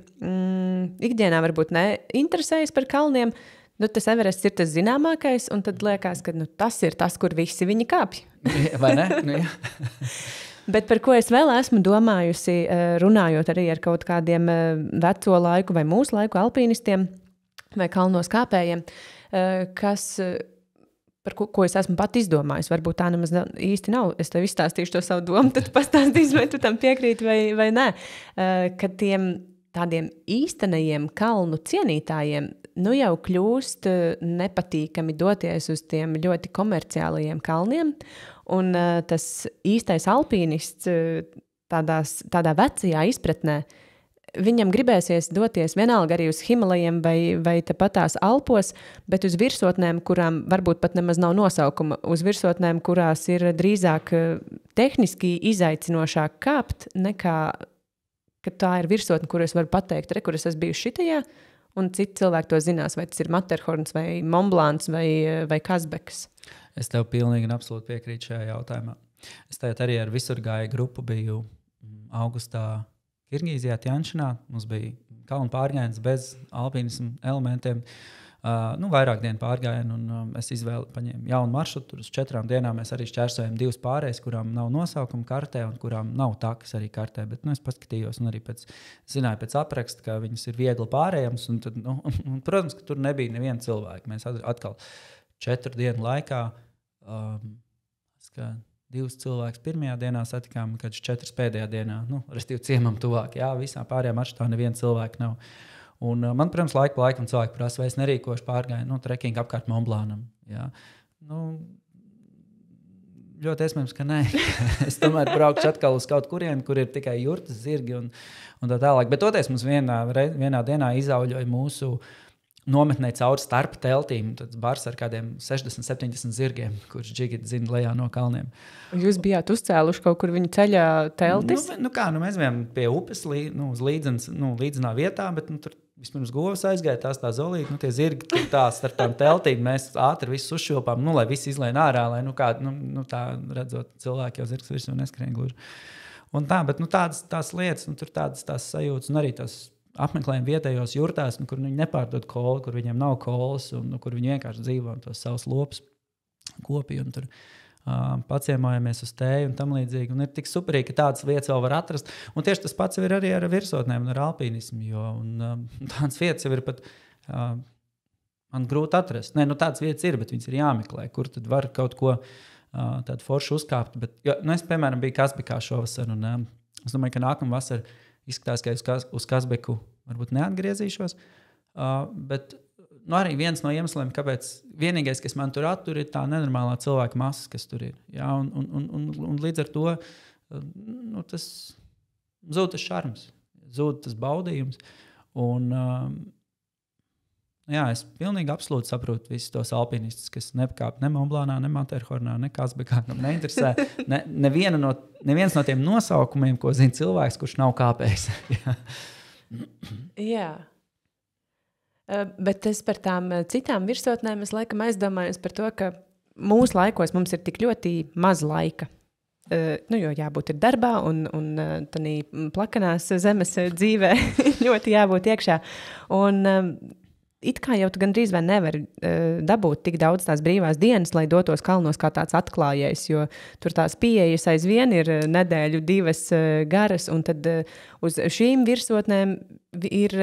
Speaker 2: ikdienā varbūt neinteresējas par kalniem, tas Everests ir tas zināmākais, un tad liekas, ka tas ir tas, kur visi viņi kāpj.
Speaker 1: Vai ne? Jā.
Speaker 2: Bet par ko es vēl esmu domājusi, runājot arī ar kaut kādiem veco laiku vai mūsu laiku alpīnistiem vai kalnos kāpējiem, par ko es esmu pat izdomājusi. Varbūt tā nemaz īsti nav. Es tev izstāstīšu to savu domu, tad pastāstīšu, vai tu tam piekrīti vai nē. Ka tiem tādiem īstenajiem kalnu cienītājiem jau kļūst nepatīkami doties uz tiem ļoti komerciālajiem kalniem. Un tas īstais alpīnists tādā vecajā izpratnē, viņam gribēsies doties vienalga arī uz Himalajiem vai tepatās Alpos, bet uz virsotnēm, kurām varbūt pat nemaz nav nosaukuma, uz virsotnēm, kurās ir drīzāk tehniski izaicinošāk kāpt, nekā, ka tā ir virsotne, kur es varu pateikt, kur es esmu bijuši šitajā, un citi cilvēki to zinās, vai tas ir Matterhorns vai Montblancs vai Kazbeks.
Speaker 1: Es tev pilnīgi un absolūti piekrītu šajā jautājumā. Es tagad arī ar visurgāju grupu biju augustā Kirgīzijā, Tjanšanā. Mums bija kalnu pārgājiens bez alpīnismu elementiem. Vairāk dienu pārgājienu, un es paņēmu jaunu maršrutu. Uz 4 dienām mēs arī šķērsojam 2 pārējas, kurām nav nosaukuma kartē un kurām nav takas arī kartē. Bet es paskatījos un arī zināju pēc apraksta, ka viņas ir viegli pārējams. Un tad, protams, ka tur nebija neviena cilvēka. Mēs atkal 4 dienu laikā 2 cilvēkus pirmajā dienā satikām, kad 4 pēdējā dienā, restīvi ciemam tuvāk. Jā, visā pārējā maršrutā neviena cilvēka nav. Un man, protams, laiku pa laikam cilvēki prasa, vai es nerīkošu pārgājienu, trekkingu apkārt Montblancam. Jā. Ļoti iespējams, ka nē. Es tomēr braukšu atkal uz kaut kurienu, kur ir tikai jurtas, zirgi un tā tālāk. Bet toties mums vienā dienā izauļoja mūsu nometnē cauri starp teltīm, tad bars ar kādiem 60-70 zirgiem, kurš džigit zina lejā no kalniem.
Speaker 2: Jūs bijāt uzcēluši kaut kur viņu ceļā teltis?
Speaker 1: Mēs bijām pie upes, uz līdzenā vietā, bet tur vispirms govs aizgāja, tā zolīte, tie zirgi tur tā starp tām teltīm, mēs ātri visus uzšilpām, lai visi izlien ārā, lai tā redzot cilvēki jau zirgs virsū neskrien gluži. Un tā, bet tādas lietas, tur tādas sajūtas un arī tās apmeklējam vietējos jurtās, kur viņi nepārdod kolu, kur viņiem nav kolas, un kur viņi vienkārši dzīvo un tos savus lopus kopī, un tur paciemojamies uz tēju un tam līdzīgi. Un ir tik superīgi, ka tādas vietas vēl var atrast. Un tieši tas pats ir arī ar virsotnēm un ar alpīnismu, jo tādas vietas jau ir pat man grūti atrast. Tādas vietas ir, bet viņas ir jāmeklē, kur tad var kaut ko tādu foršu uzkāpt. Bet, es, piemēram, biju Kazbekā šovasar, un es domāju, ka nākamā vasara izskatās, ka uz Kazbeku varbūt neatgriezīšos, bet arī viens no iemesliem, kāpēc vienīgais, kas man tur attur, ir tā nenormālā cilvēka masa, kas tur ir. Jā, un līdz ar to tas zūd tas šarms, zūd tas baudījums. Un, es pilnīgi absolūti saprotu visus tos alpinistus, kas nepakāp ne Montblancā, ne Matterhornā, ne Kazbekā, kam neinteresē. Neviens no tiem nosaukumiem, ko zina cilvēks, kurš nav kāpējis.
Speaker 2: Jā. Bet es par tām citām virsotnēm es laikam aizdomājos par to, ka mūsu laikos mums ir tik ļoti maz laika. Jo jābūt ir darbā un tādī plakanās zemes dzīvē ļoti jābūt iekšā. Un it kā jau tu gandrīz vai nevari dabūt tik daudz tās brīvās dienas, lai dotos kalnos kā tāds atklājējs, jo tur tās pieejas aizvien ir nedēļu 2 garas, un tad uz šīm virsotnēm ir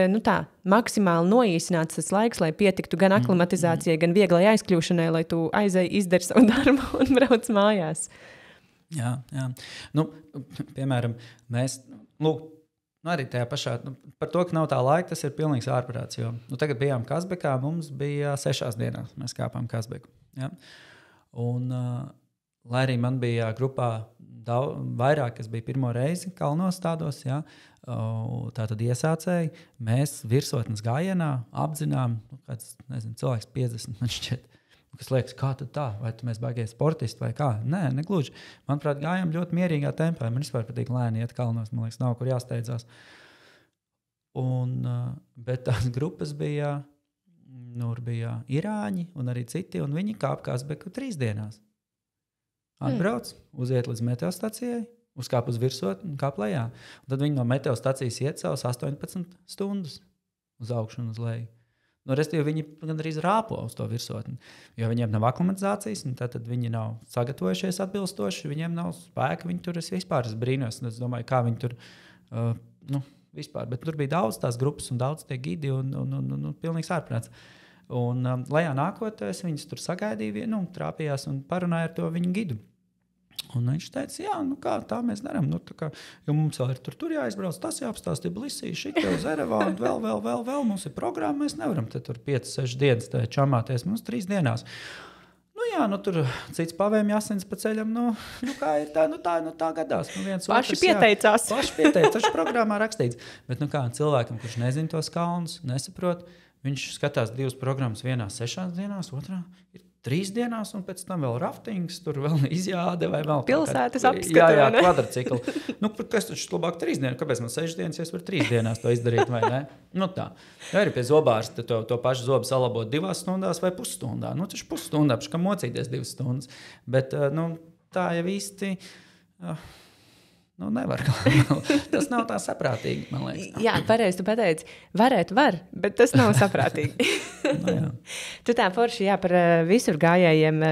Speaker 2: maksimāli noīsināts tas laiks, lai pietiktu gan aklimatizācijai, gan vieglai aizkļūšanai, lai tu aizēji izdari savu darbu un brauc mājās.
Speaker 1: Jā. Piemēram, mēs, arī tajā pašā, par to, ka nav tā laika, tas ir pilnīgs ārprāts, jo tagad bijām Kazbekā, mums bija 6 dienās, mēs kāpām Kazbeku. Ja? Un, lai arī man bija grupā vairāk, kas bija pirmo reizi kalnos tādos, ja? Tātad iesācēji, mēs virsotnes gājienā apzinām, kāds, cilvēks 50, man šķiet, kas liekas, kā tad tā, vai tu mēs baigie sportisti vai kā? Nē, negluži. Manuprāt, gājām ļoti mierīgā tempā. Man vispār patīk lēni iet kalnos, man liekas, nav kur jāsteidzās. Bet tās grupas bija irāņi un arī citi, un viņi kāp Kazbeku 3 dienās. Atbrauc, uziet līdz meteostacijai, uzkāp uz virsotni un kāp lejā. Un tad viņi no meteostacijas iet savus 18 stundas uz augšu un uz leju. Restīvi, viņi gandrīz rāpo uz to virsotni, jo viņiem nav aklimatizācijas, un tad viņi nav sagatavojušies atbilstoši, viņiem nav spēka, viņi tur vispār brīnos, un es domāju, kā viņi tur, vispār, bet tur bija daudz tās grupas un daudz tie gidi un pilnīgs ārprāts. Un lejā nākot, es viņus tur sagaidīju, trāpījās un parunāju ar to viņu gidu. Un viņš teica, jā, kā tā mēs darām, jo mums vēl ir tur jāizbrauc, tas jāapstāst, Tbilisī, šitā uz Erevānu, vēl, mums ir programma, mēs nevaram te tur 5-6 dienas čamāties, mums 3 dienās. Tur cits pavēm jāsens pa ceļam, kā ir tā gadās.
Speaker 2: Paši pieteicās.
Speaker 1: Paši pieteicās, taču programmā rakstīts. Bet cilvēkam, kurš nezina tos kalnus, nesaprot, viņš skatās 2 programmas vienā 6 dienās, otrā ir 3 dienās, un pēc tam vēl raftings, tur vēl izjāde vai vēl
Speaker 2: pilsētas apskata.
Speaker 1: Jā, kvadrcikli. Kas taču labāk 3 dienas? Kāpēc man 6 dienas, ja es varu 3 dienās to izdarīt, vai ne? Tā. Ja arī pie zobārsta to pašu zobu salabot 2 stundās vai pusstundā. Taču pusstundā, kam mocīties 2 stundas. Bet, tā jau īsti... nevar. Tas nav tā saprātīgi, man liekas.
Speaker 2: Jā, pareizi tu pateici. Var, bet tas nav saprātīgi.
Speaker 1: Jā.
Speaker 2: Tu tā forši par visur gājējiem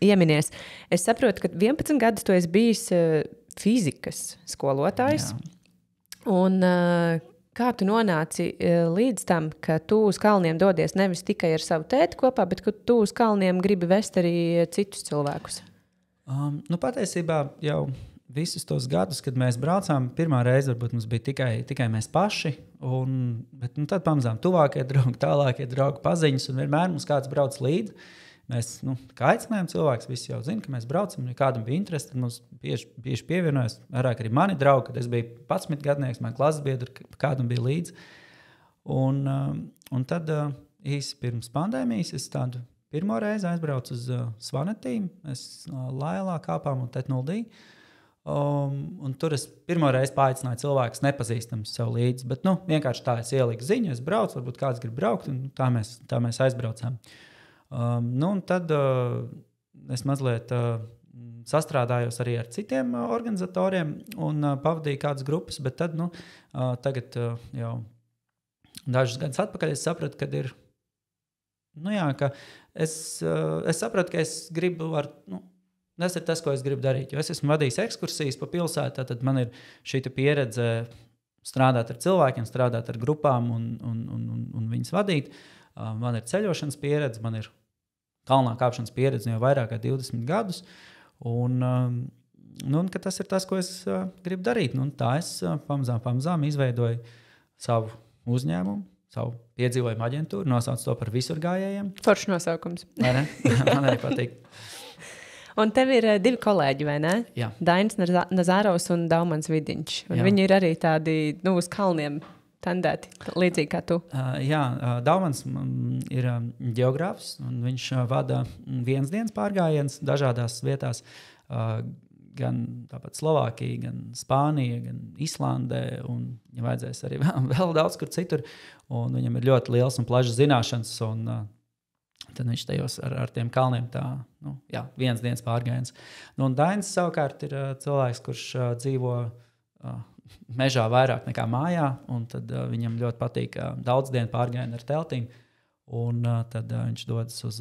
Speaker 2: ieminies. Es saprotu, ka 11 gadus tu esi bijis fizikas skolotājs. Jā. Un kā tu nonāci līdz tam, ka tu uz kalniem dodies nevis tikai ar savu tēti kopā, bet ka tu uz kalniem gribi vest arī citus cilvēkus?
Speaker 1: Patiesībā jau visus tos gadus, kad mēs braucām, pirmā reize varbūt mums bija tikai mēs paši, bet tad pamazām tuvākie draugi, tālākie draugi, paziņas, un vienmēr mums kāds brauc līdzi. Mēs aicinājām cilvēkus, visi jau zina, ka mēs braucam, ja kādam bija interesi, tad mums bieži pievienojas, vairāk arī mani draugi, kad es biju 11 gadnieks, man klases biedri, kādam bija līdzi. Un tad īsi pirms pandēmijas es tādu pirmo reizi aizbraucu uz Svanetīm, mēs Lailā kāpām un Tetnuldī. Un tur es pirmo reizi paaicināju cilvēkus nepazīstams sev līdzi, bet vienkārši tā es ieliku ziņu, es braucu, varbūt kāds grib braukt, un tā mēs aizbraucām. Un tad es mazliet sastrādājos arī ar citiem organizatoriem un pavadīju kādas grupas, bet tad, tagad jau dažus gadus atpakaļ es sapratu, kad ir, ka es sapratu, ka es gribu tas ir tas, ko es gribu darīt, jo es esmu vadījis ekskursijas pa pilsētu, tad man ir šī pieredze strādāt ar cilvēkiem, strādāt ar grupām un viņus vadīt. Man ir ceļošanas pieredze, man ir kalnā kāpšanas pieredze jau vairāk kā 20 gadus, un ka tas ir tas, ko es gribu darīt. Tā es pamazām izveidoju savu uzņēmumu, savu piedzīvojumu aģentūru, nosaucu to par visurgājējiem.
Speaker 2: Foršs nosaukums.
Speaker 1: Vai ne? Man arī patīk.
Speaker 2: Un tev ir 2 kolēģi, vai ne?
Speaker 1: Jā.
Speaker 2: Dainis Nazārovs un Daumans Vidiņš. Un viņi ir arī tādi, uz kalniem tendēti, līdzīgi kā tu.
Speaker 1: Jā, Daumans ir ģeogrāfs, un viņš vada 1 dienas pārgājiens dažādās vietās, gan tāpat Slovākija, gan Spānija, gan Islandē, un viņam vajadzēs arī vēl daudz kur citur. Un viņam ir ļoti liels un plašs zināšanas, un tad viņš tajos ar tiem kalniem 1 dienas pārgājiens. Un Dainis savukārt ir cilvēks, kurš dzīvo mežā vairāk nekā mājā, un tad viņam ļoti patīk daudz dienu pārgājieni ar teltīm. Un tad viņš dodas uz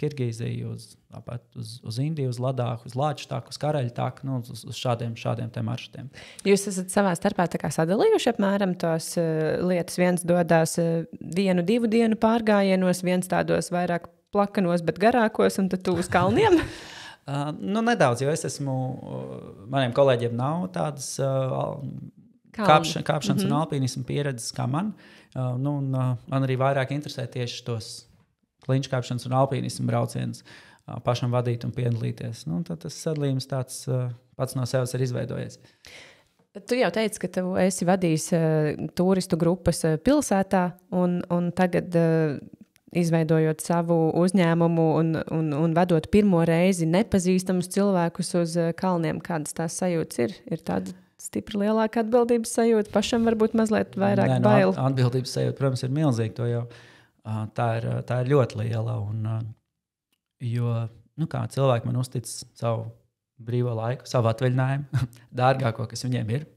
Speaker 1: Kirgīziju, uz Indiju, uz Ladāku, uz Lāčtaku, uz Karaļtaku, uz šādiem te maršrutiem.
Speaker 2: Jūs esat savā starpā tā kā sadalījuši apmēram tos lietas. Viens dodās 1-2 dienu pārgājienos, viens tādos vairāk plakanos, bet garākos, un tad tu uz kalniem?
Speaker 1: Nedaudz, jo maniem kolēģiem nav tādas kāpšanas un alpīnismu pieredzes kā man. Man arī vairāk interesē tieši tos kliņšu kāpšanas un alpīnismu braucienus pašam vadīt un piedalīties. Tad tas sadalījums tāds pats no sevis ir izveidojies.
Speaker 2: Tu jau teici, ka tu esi vadījis turistu grupas pilsētā un tagad izveidojot savu uzņēmumu un vedot pirmo reizi nepazīstamus cilvēkus uz kalniem. Kādas tās sajūtas ir? Ir tāda stipri lielāka atbildības sajūta, pašam varbūt mazliet vairāk bail.
Speaker 1: Atbildības sajūta, protams, ir milzīga. To jau tā ir ļoti liela. Jo kā cilvēki man uztic savu brīvo laiku, savu atvaļinājumu, dārgāko, kas viņiem ir.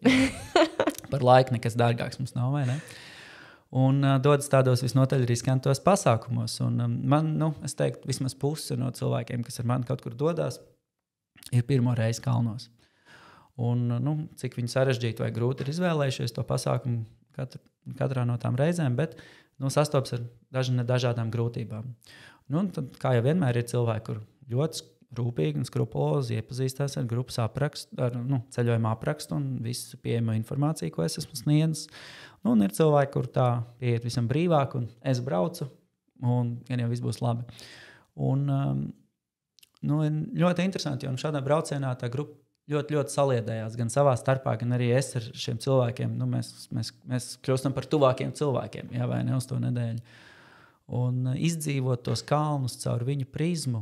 Speaker 1: Par laiku nekas dārgāks mums nav, vai ne? Un dodas tādos visnotaļ riskantos pasākumos. Un man, es teiktu, vismaz puse no cilvēkiem, kas ar mani kaut kur dodas, ir pirmo reizi kalnos. Un cik viņi sarežģīti vai grūti ir izvēlējušies to pasākumu katrā no tām reizēm, bet sastopas ar dažādām grūtībām. Tad, kā jau vienmēr, ir cilvēki, kur ļoti rūpīgi un skrupulozi iepazīstās ar grupas aprakstu, ar ceļojuma aprakstu un visu pieejamo informāciju, ko es esmu sniedzis. Un ir cilvēki, kur tā pieiet visam brīvāk, un es braucu, un jau viss būs labi. Un ļoti interesanti, jo šādā braucienā tā grupa ļoti, ļoti saliedējās gan savā starpā, gan arī es ar šiem cilvēkiem. Mēs kļūstam par tuvākiem cilvēkiem, vai ne uz to nedēļu. Un izdzīvot tos kalnus caur viņu prizmu,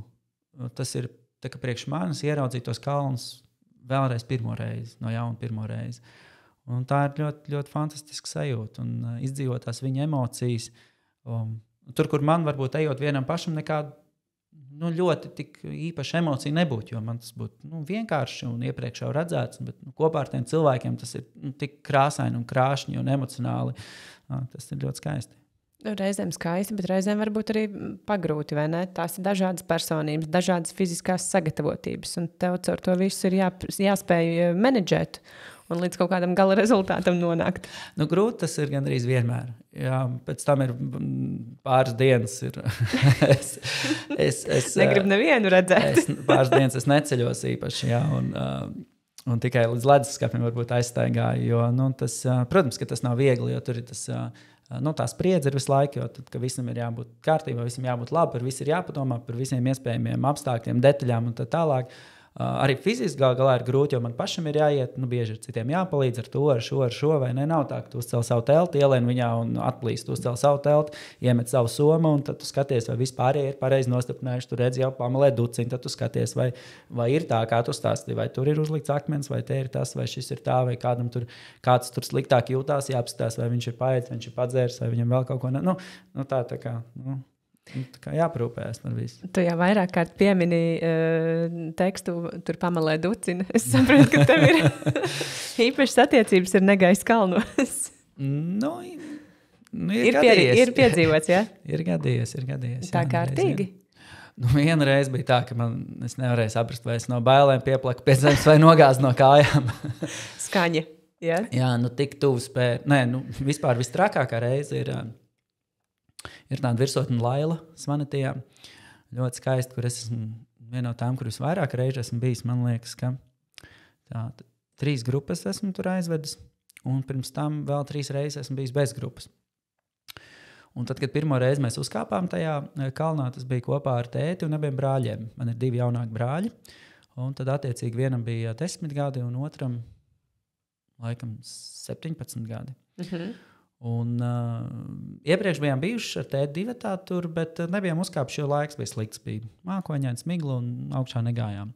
Speaker 1: tas ir tā, ka priekš manis ieraudzīt tos kalnus vēlreiz pirmo reizi. Un tā ir ļoti, ļoti fantastiska sajūta. Un izdzīvot tās viņa emocijas. Tur, kur man varbūt ejot vienam pašam, nekādu ļoti tik īpaša emocija nebūtu, jo man tas būtu vienkārši un iepriekš jau redzēts, bet kopā ar tiem cilvēkiem tas ir tik krāsaini un krāšņi un emocionāli. Tas ir ļoti skaisti.
Speaker 2: Reizēm skaisti, bet reizēm varbūt arī pagrūti, vai ne? Tās ir dažādas personības, dažādas fiziskās sagatavotības, un tev caur to visu ir jāspēj menedžēt un līdz kaut kādam gala rezultātam nonākt.
Speaker 1: Grūti tas ir gandrīz vienmēr. Jā, pēc tam ir pāris dienas. Es
Speaker 2: negribu nevienu redzēt.
Speaker 1: Pāris dienas es neceļos īpaši, jā, un tikai līdz leduskapim varbūt aizstaigāju, jo tas, protams, ka tas nav viegli, jo tur ir tas, tā spriedze ir visu laiku, jo tad, ka visam ir jābūt kārtībā, visam jābūt labi, par visu ir jāpadomā, par visiem iespējamiem apstākļiem, detaļām un tā tālāk. Arī fiziski galā ir grūti, jo man pašam ir jāiet, bieži ir citiem jāpalīdz ar to, ar šo, vai ne? Nav tā, ka tu uzcēl savu telti, ielien viņā un atplīst, tu uzcēl savu telti, iemet savu somu, un tad tu skaties, vai vispārējie ir pareizi nostiprinājuši, tu redzi jau pamalē duciņu, tad tu skaties, vai ir tā, kā tu stāstīji, vai tur ir uzlikts akmens, vai te ir tas, vai šis ir tā, vai kāds tur sliktāk jūtās, jāapskatās, vai viņš ir paēdis, vai viņš ir padzēris, vai viņam vēl kaut ko tā kā. Tā kā jāprūpējas par visu.
Speaker 2: Tu jau vairāk kārt piemini tekstu, tur pamalē ducina. Es saprotu, ka tev ir īpašas attiecības ar Negaisu kalnos. Ir piedzīvots, jā?
Speaker 1: Ir gadījies.
Speaker 2: Tā kārtīgi?
Speaker 1: Vienreiz bija tā, ka es nevarēju saprast, vai es no bailēm pieplaku pie zemes vai nogāzu no kājām.
Speaker 2: Skaņa, jā?
Speaker 1: Jā, tik tuvu spēju. Nē, vispār vistrakākā reize ir tāda virsotne Laila Svanetijā. Ļoti skaisti, kur es esmu viena no tām, kur visvairāk reizi esmu bijis. Man liekas, ka 3 grupas esmu tur aizvedis, un pirms tam vēl 3 reizes esmu bijis bez grupas. Un tad, kad pirmo reizi mēs uzkāpām tajā kalnā, tas bija kopā ar tēti un abiem brāļiem. Man ir 2 jaunāki brāļi, un tad attiecīgi vienam bija 10 gadi, un otram laikam 17 gadi. Un iepriekš bijām bijuši ar tēti divatā tur, bet nebijām uzkāpuši, jo laiks bija slikts. Bija mākoņains, migla un augšā negājām.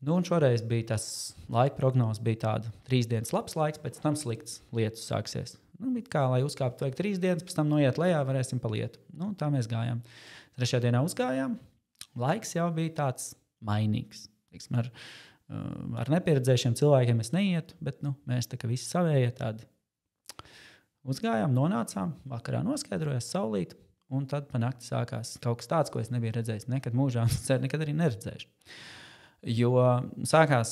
Speaker 1: Un šoreiz bija tas laika prognozes, bija tāda 3 dienas labs laiks, pēc tam slikts lietus sāksies. Kā, lai uzkāptu, vajag 3 dienas, pēc tam noiet lejā, varēsim pa lietu. Tā mēs gājām. 3. dienā uzgājām, laiks jau bija tāds mainīgs. Ar nepieredzējušiem cilvēkiem es neietu, bet mēs tā kā visi savējie tādi. Uzgājām, nonācām, vakarā noskaidrojās saulīt, un tad pa nakti sākās kaut kas tāds, ko es nebiju redzējis nekad mūžā, un ceru, nekad arī neredzēšu. Jo sākās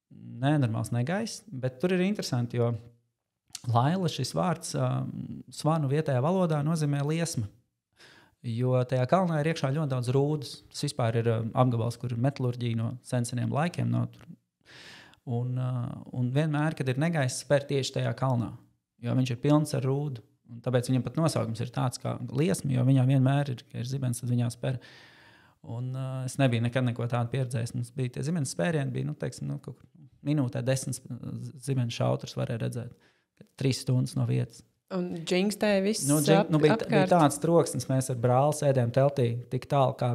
Speaker 1: nenormāls negaiss, bet tur ir interesanti, jo Laila šis vārds svanu vietējā valodā nozīmē liesma. Jo tajā kalnā ir iekšā ļoti daudz rūdas. Tas vispār ir apgabals, kur ir metalurģija no seniem laikiem. Un vienmēr, kad ir negaiss, spēr tieši tajā kalnā, jo viņš ir pilns ar rūdu. Un tāpēc viņam pat nosaukums ir tāds kā liesma, jo viņā vienmēr ir zibens, tad viņā spēr. Un es nebiju nekad neko tādu pieredzējis. Mums bija tie zibens spērieni, bija kaut kur minūtē 10 zibens šautrus varēja redzēt. 3 stundas no vietas.
Speaker 2: Un džingstēja viss
Speaker 1: bija tāds troksnis, mēs ar brāli sēdējām teltī tik tālu, kā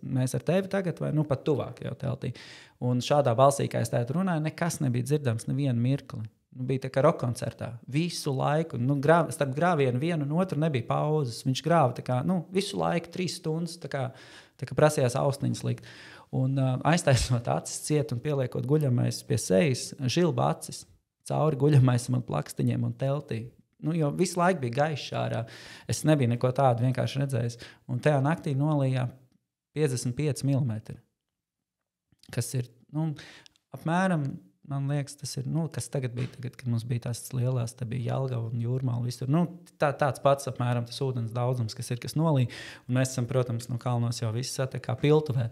Speaker 1: mēs ar tevi tagad, vai pat tuvāk jau teltī. Un šādā balsī, kā es tēt runāju, nekas nebija dzirdams, nevienu mirkli. Bija tā kā rock koncertā. Visu laiku, starp grāvienu vienu un otru nebija pauzes. Viņš grāva tā kā, visu laiku 3 stundas, tā kā prasījās austiņas likt. Un aiztaisot acis ciet un pieliekot guļamais pie sejas, žilba acis cauri guļamaisam un plakstiņiem un teltī. Jo visu laiku bija gaišs ārā. Es nebiju neko tādu vienkārši redzējis. Un tajā naktī nolīja 55 mm. Kas ir, apmēram, man liekas, tas ir, kas tagad bija, kad mums bija tās lielās, te bija Jelgava un Jūrmāla visur. Tāds pats apmēram tas ūdens daudzums, kas nolīja. Un mēs esam, protams, no kalnos jau visi satekā Piltuvē.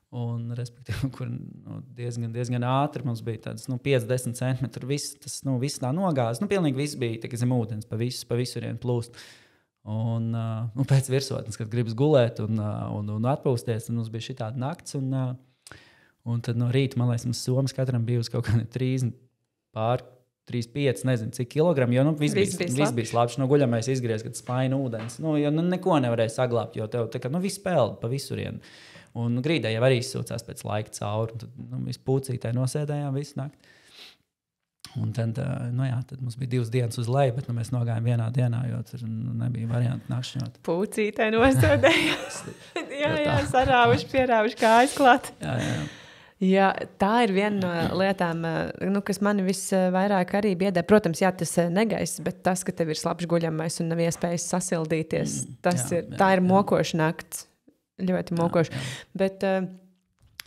Speaker 1: Un, respektīvi, kur diezgan ātri mums bija tāds 5-10 centimetru, viss tā nogāzes. Pilnīgi viss bija zem ūdens, pa visurien plūst. Un pēc virsotnes, kad gribas gulēt un atpūsties, tad mums bija šī tāda nakts. Un tad no rīta, man liekas, mums Somas katram bija uz kaut kādi 35, nezinu, cik kilogramu, jo viss bija slapjš. No guļamais izgriez, kad spaina ūdens. Jo neko nevarēja saglābt, jo tev viss peld pa visurien. Un grīdē jau arī izsūcās pēc laika cauri. Tad mēs pūcītē nosēdējām visu nakti. Un tad, tad mums bija 2 dienas uz leju, bet mēs nogājām vienā dienā, jo tur nebija varianti nakšņot.
Speaker 2: Pūcītē nosēdējām. jā, pierāvuši kājas klāt. Jā, tā ir viena no lietām, kas mani visvairāk arī biedē. Protams, tas negaiss, bet tas, ka tev ir slapjš guļamais un nav iespējas sasildīties, tā ir mokoša nakts. Ļoti mokoši. Bet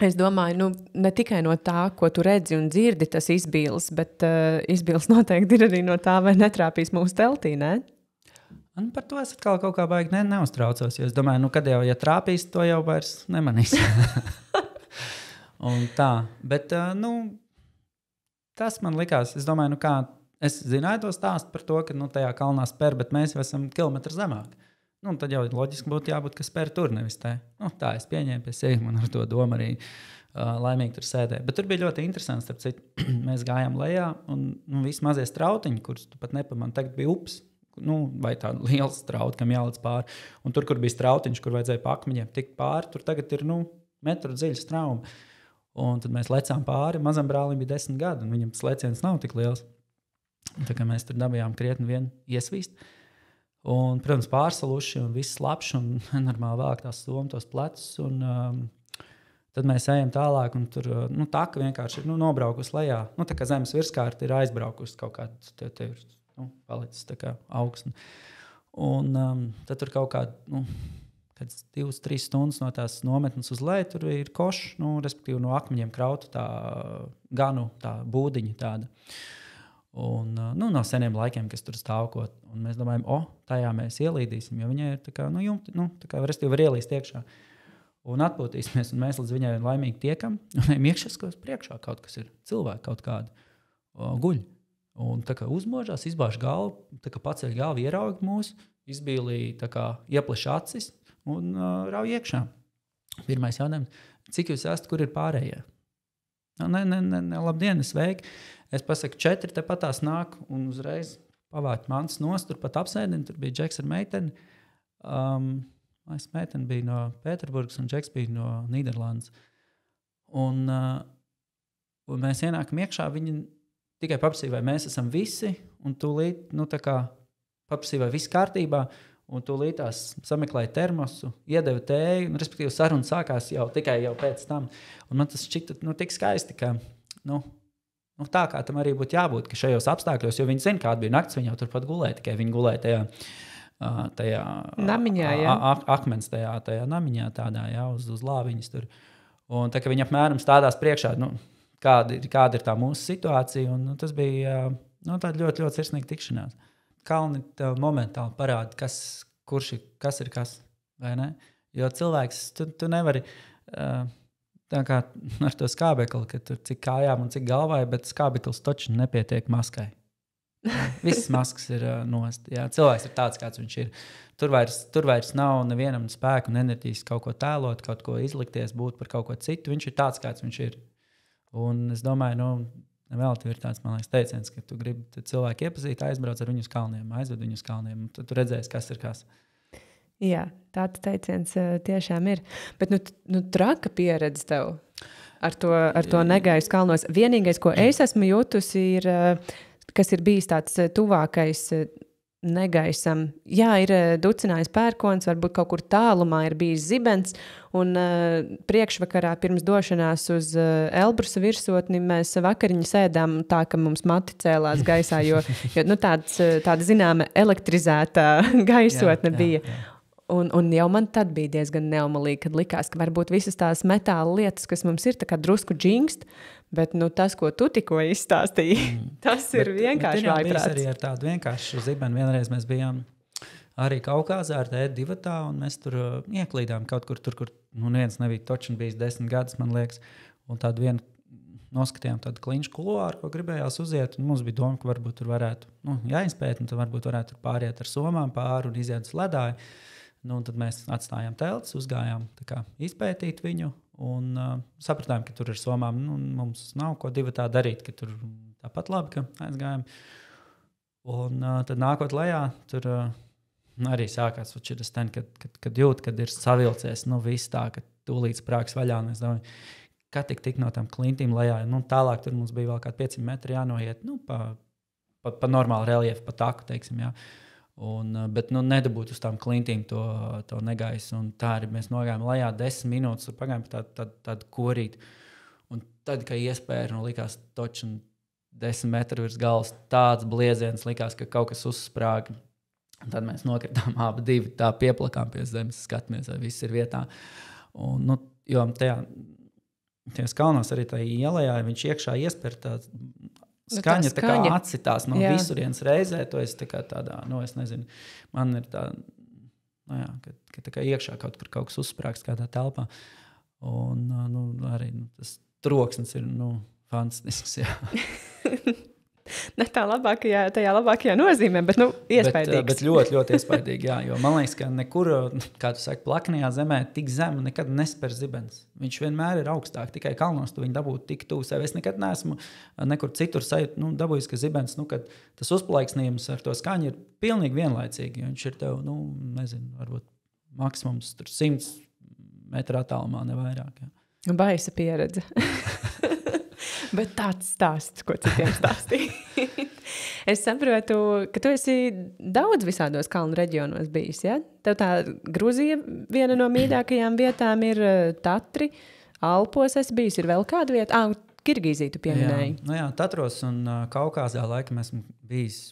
Speaker 2: es domāju, ne tikai no tā, ko tu redzi un dzirdi, tas izbīls, bet izbīls noteikti ir arī no tā, vai netrāpīs mūsu teltī, ne?
Speaker 1: Un par to es atkal kaut kā baigi neuztraucos, jo es domāju, kad jau, ja trāpīs, to jau vairs nemanīs. Un tā, bet, tas man likās, es domāju, es zināju to stāstu par to, ka, tajā kalnā spēr, bet mēs jau esam kilometru zemāk. Tad jau loģiski būtu jābūt, ka spēr tur, nevis te. Tā es pieņēmu pie sevi, man ar to domu arī laimīgi tur sēdēja. Bet tur bija ļoti interesants, starp citu, mēs gājām lejā, un visi mazie strautiņi, kurus tu pat nepamani, tagad bija ups, vai tāda liela strauta, kam jālic pāri. Un tur, kur bija strautiņš, kur vajadzēja pa akmeņiem tikt pāri, tur tagad ir, metru dziļa strauma. Un tad mēs lecām pāri, mazam brālim bija 10 gadi, un viņam tas leciens nav tik liels. Tā kā mēs tur dabījām krietni vien iesvīst. Un, protams, pārsaluši un viss slapjš un normāli vāk tās somas, tos plecus. Un tad mēs ejam tālāk un tur taka vienkārši ir nobraukus lejā. Tā kā zemes virskārta ir aizbraukus kaut kāds, te ir palicis tā kā augstni. Un tad tur kaut kāda, 2-3 stundas no tās nometnes uz leju, tur ir košs, respektīvi no akmeņiem krauta tā ganu, tā būdiņa tāda. Un, no seniem laikiem, kas tur stāvkot. Un mēs domājam, tajā mēs ielīdīsim, jo viņai ir tā kā, jumti, tā kā var ielīst iekšā. Un atpūtīsimies, un mēs līdz viņai laimīgi tiekam, un iekšaskos priekšā kaut kas ir, cilvēki kaut kādi guļ. Un tā kā uzmožās, izbāž galvu, tā kā paceļ galvu, ieraug mūs, izbīlī, tā kā iepleš acis un rauj iekšā. Pirmais jautājums, cik jūs esat, kur ir pārējie? Labdien, sveiki. Es pasaku, 4 tepatās nāk un uzreiz pavākt mans nost, tur pat apsēdini, tur bija Džeks ar meiteni. Meiteni bija no Pēterburgas un Džeks bija no Nīderlandes. Un mēs ienākam iekšā, viņi tikai paprasīja, vai mēs esam visi, un tūlīt, tā kā paprasīja, vai viss kārtībā, un tūlīt tās sameklēja termosu, iedeva tēju, un respektīvi saruna sākās tikai pēc tam. Un man tas šķita, tik skaisti, ka, tā kā tam arī būtu jābūt, ka šajos apstākļos, jo viņi zina, kāda bija nakts, viņi jau turpat gulēja, tikai viņi gulēja tajā tajā
Speaker 2: namiņā,
Speaker 1: akmens tajā namiņā tādā, jā, uz lāviņas tur. Un tā, ka viņi apmēram stādās priekšā, kāda ir tā mūsu situācija, un tas bija tāda ļoti, ļoti sirsnīga tikšanās. Kalni tev momentāli parāda, kas ir kas, vai ne? Jo cilvēks, tu nevari tā kā ar to skābekli, ka tur cik kājām un cik galvai, bet skābeklis taču nepietiek maskai. Visas maskas ir nost. Jā. Cilvēks ir tāds, kāds viņš ir. Tur vairs nav nevienam spēku un enerģijas kaut ko tēlot, kaut ko izlikties, būt par kaut ko citu. Viņš ir tāds, kāds viņš ir. Un es domāju, vēl tev ir tāds, man liekas, teiciens, ka tu gribi cilvēku iepazīt, aizbrauc ar viņu uz kalniem, aizved viņu uz kalniem, un tad tu redzēsi, kas ir kas.
Speaker 2: Jā, tāds teiciens tiešām ir. Bet traka pieredze tev ar to negaisu kalnos. Vienīgais, ko es esmu jutusi, ir, kas ir bijis tāds tuvākais negaisam. Jā, ir ducinājis pērkons, varbūt kaut kur tālumā ir bijis zibens, un priekšvakarā pirms došanās uz Elbrusa virsotni mēs vakariņu sēdām tā, ka mums mati cēlās gaisā, jo tāda zināma elektrizētā gaisotne bija. Jā. Un jau man tad bija diezgan neumalīgi, kad likās, ka varbūt visas tās metāla lietas, kas mums ir, tā kā drusku džingst, bet tas, ko tu tikko izstāstīji, tas ir vienkārši vājprāts.
Speaker 1: Mēs arī ar tādu vienkāršu zibeni. Vienreiz mēs bijām arī Kaukāzā ar tēti divatā, un mēs tur ieklīdām kaut kur, kur neviens nebija točs un bijis 10 gadus, man liekas, un tādu vienu noskatījām tādu kliņšu kuluāru, ko gribējās uziet, un mums bija doma, ka varbūt tur varētu jāinspēt, un tad varbūt varētu pāriet ar somām pāri un iziet uz ledāju. Tad mēs atstājām teltis, uzgājām izpētīt viņu un sapratām, ka tur ir somām. Mums nav ko divatā darīt, ka tur tāpat labi, ka aizgājām. Un tad nākot lejā, tur arī sākās šis ten, kad jūt, kad ir savilcies, viss tā, ka tūlīt sprāgs vaļā. Un es domāju, kā tik no tām klintīm lejā. Tālāk tur mums bija vēl kādi 500 metri jānoiet, pa normālu reliefu, pa taku, teiksim, jā. Bet nedabūt uz tām klintīm to negaisu. Un tā arī mēs nogājām lejā 10 minūtes, un pagājām tādu korīti. Un tad, kad iespēja, likās toči 10 metru virs galvas, tāds blieziens, likās, ka kaut kas uzsprāga. Un tad mēs nokritām abi divi, tā pieplakām pie zemes, skatāmies, vai viss ir vietā. Un, jo tajās kalnos arī tajā ielējā, viņš iekšā iespēr tāds skaņa tā kā atsitās no visurienes reizē, to es tādā, es nezinu, man ir tā, ka tā kā iekšā kaut kas uzsprāgst kādā telpā, un arī tas troksnis ir, fantastisks, jā.
Speaker 2: Ne tajā labākajā nozīmē, bet iespaidīgs.
Speaker 1: Bet ļoti, ļoti iespaidīgi, jā, jo man liekas, ka nekur, kā tu saki, plakanajā zemē tik zemu nekad nespēr zibens. Viņš vienmēr ir augstāk, tikai kalnos tu viņu dabūtu tik tuvu sev. Es nekad neesmu nekur citur dabūjis, ka zibens, kad tas uzplaiksnījums ar to skaņu ir pilnīgi vienlaicīgi. Viņš ir tev, nezinu, varbūt maksimums 100 metru attālumā, ne vairāk. Jā.
Speaker 2: Baisa pieredze. Bet tāds stāsts, ko citiem stāstīja. Es saprotu, ka tu esi daudz visādos kalnu reģionos bijis, ja? Tev tā Gruzija viena no mīļākajām vietām ir Tatri, Alpos esi bijis, ir vēl kāda vieta? Kirgīziju tu pieminēji.
Speaker 1: Jā, Tatros un Kaukāzā laikam esmu bijis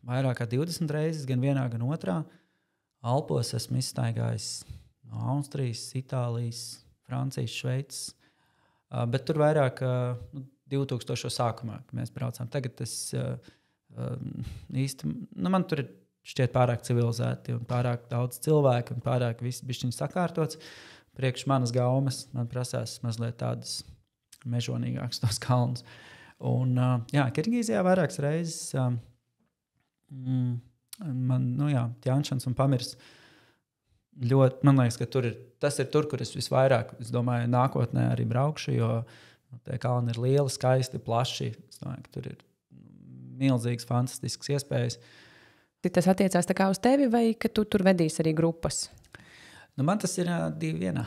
Speaker 1: vairāk kā 20 reizes, gan vienā, gan otrā. Alpos esmu izstaigājis no Austrijas, Itālijas, Francijas, Šveices. Bet tur vairāk 2000. sākumā, kad mēs braucām. Tagad es īsti, man tur ir šķiet pārāk civilizēti un pārāk daudz cilvēku un pārāk viss bišķiņ sakārtots. Priekš manas gaumes man prasās mazliet tādas mežonīgākas tos kalnus. Un Kirgīzijā vairākas reizes man, Ķanšans un Pamirs ļoti, man liekas, ka tas ir tur, kur es visvairāk, es domāju, nākotnē arī braukšu, jo tie kalni ir lieli, skaisti, plaši. Es domāju, ka tur ir milzīgas, fantastiskas iespējas.
Speaker 2: Tas attiecās tā kā uz tevi, vai ka tu tur vedīs arī grupas?
Speaker 1: Man tas ir 2 vienā.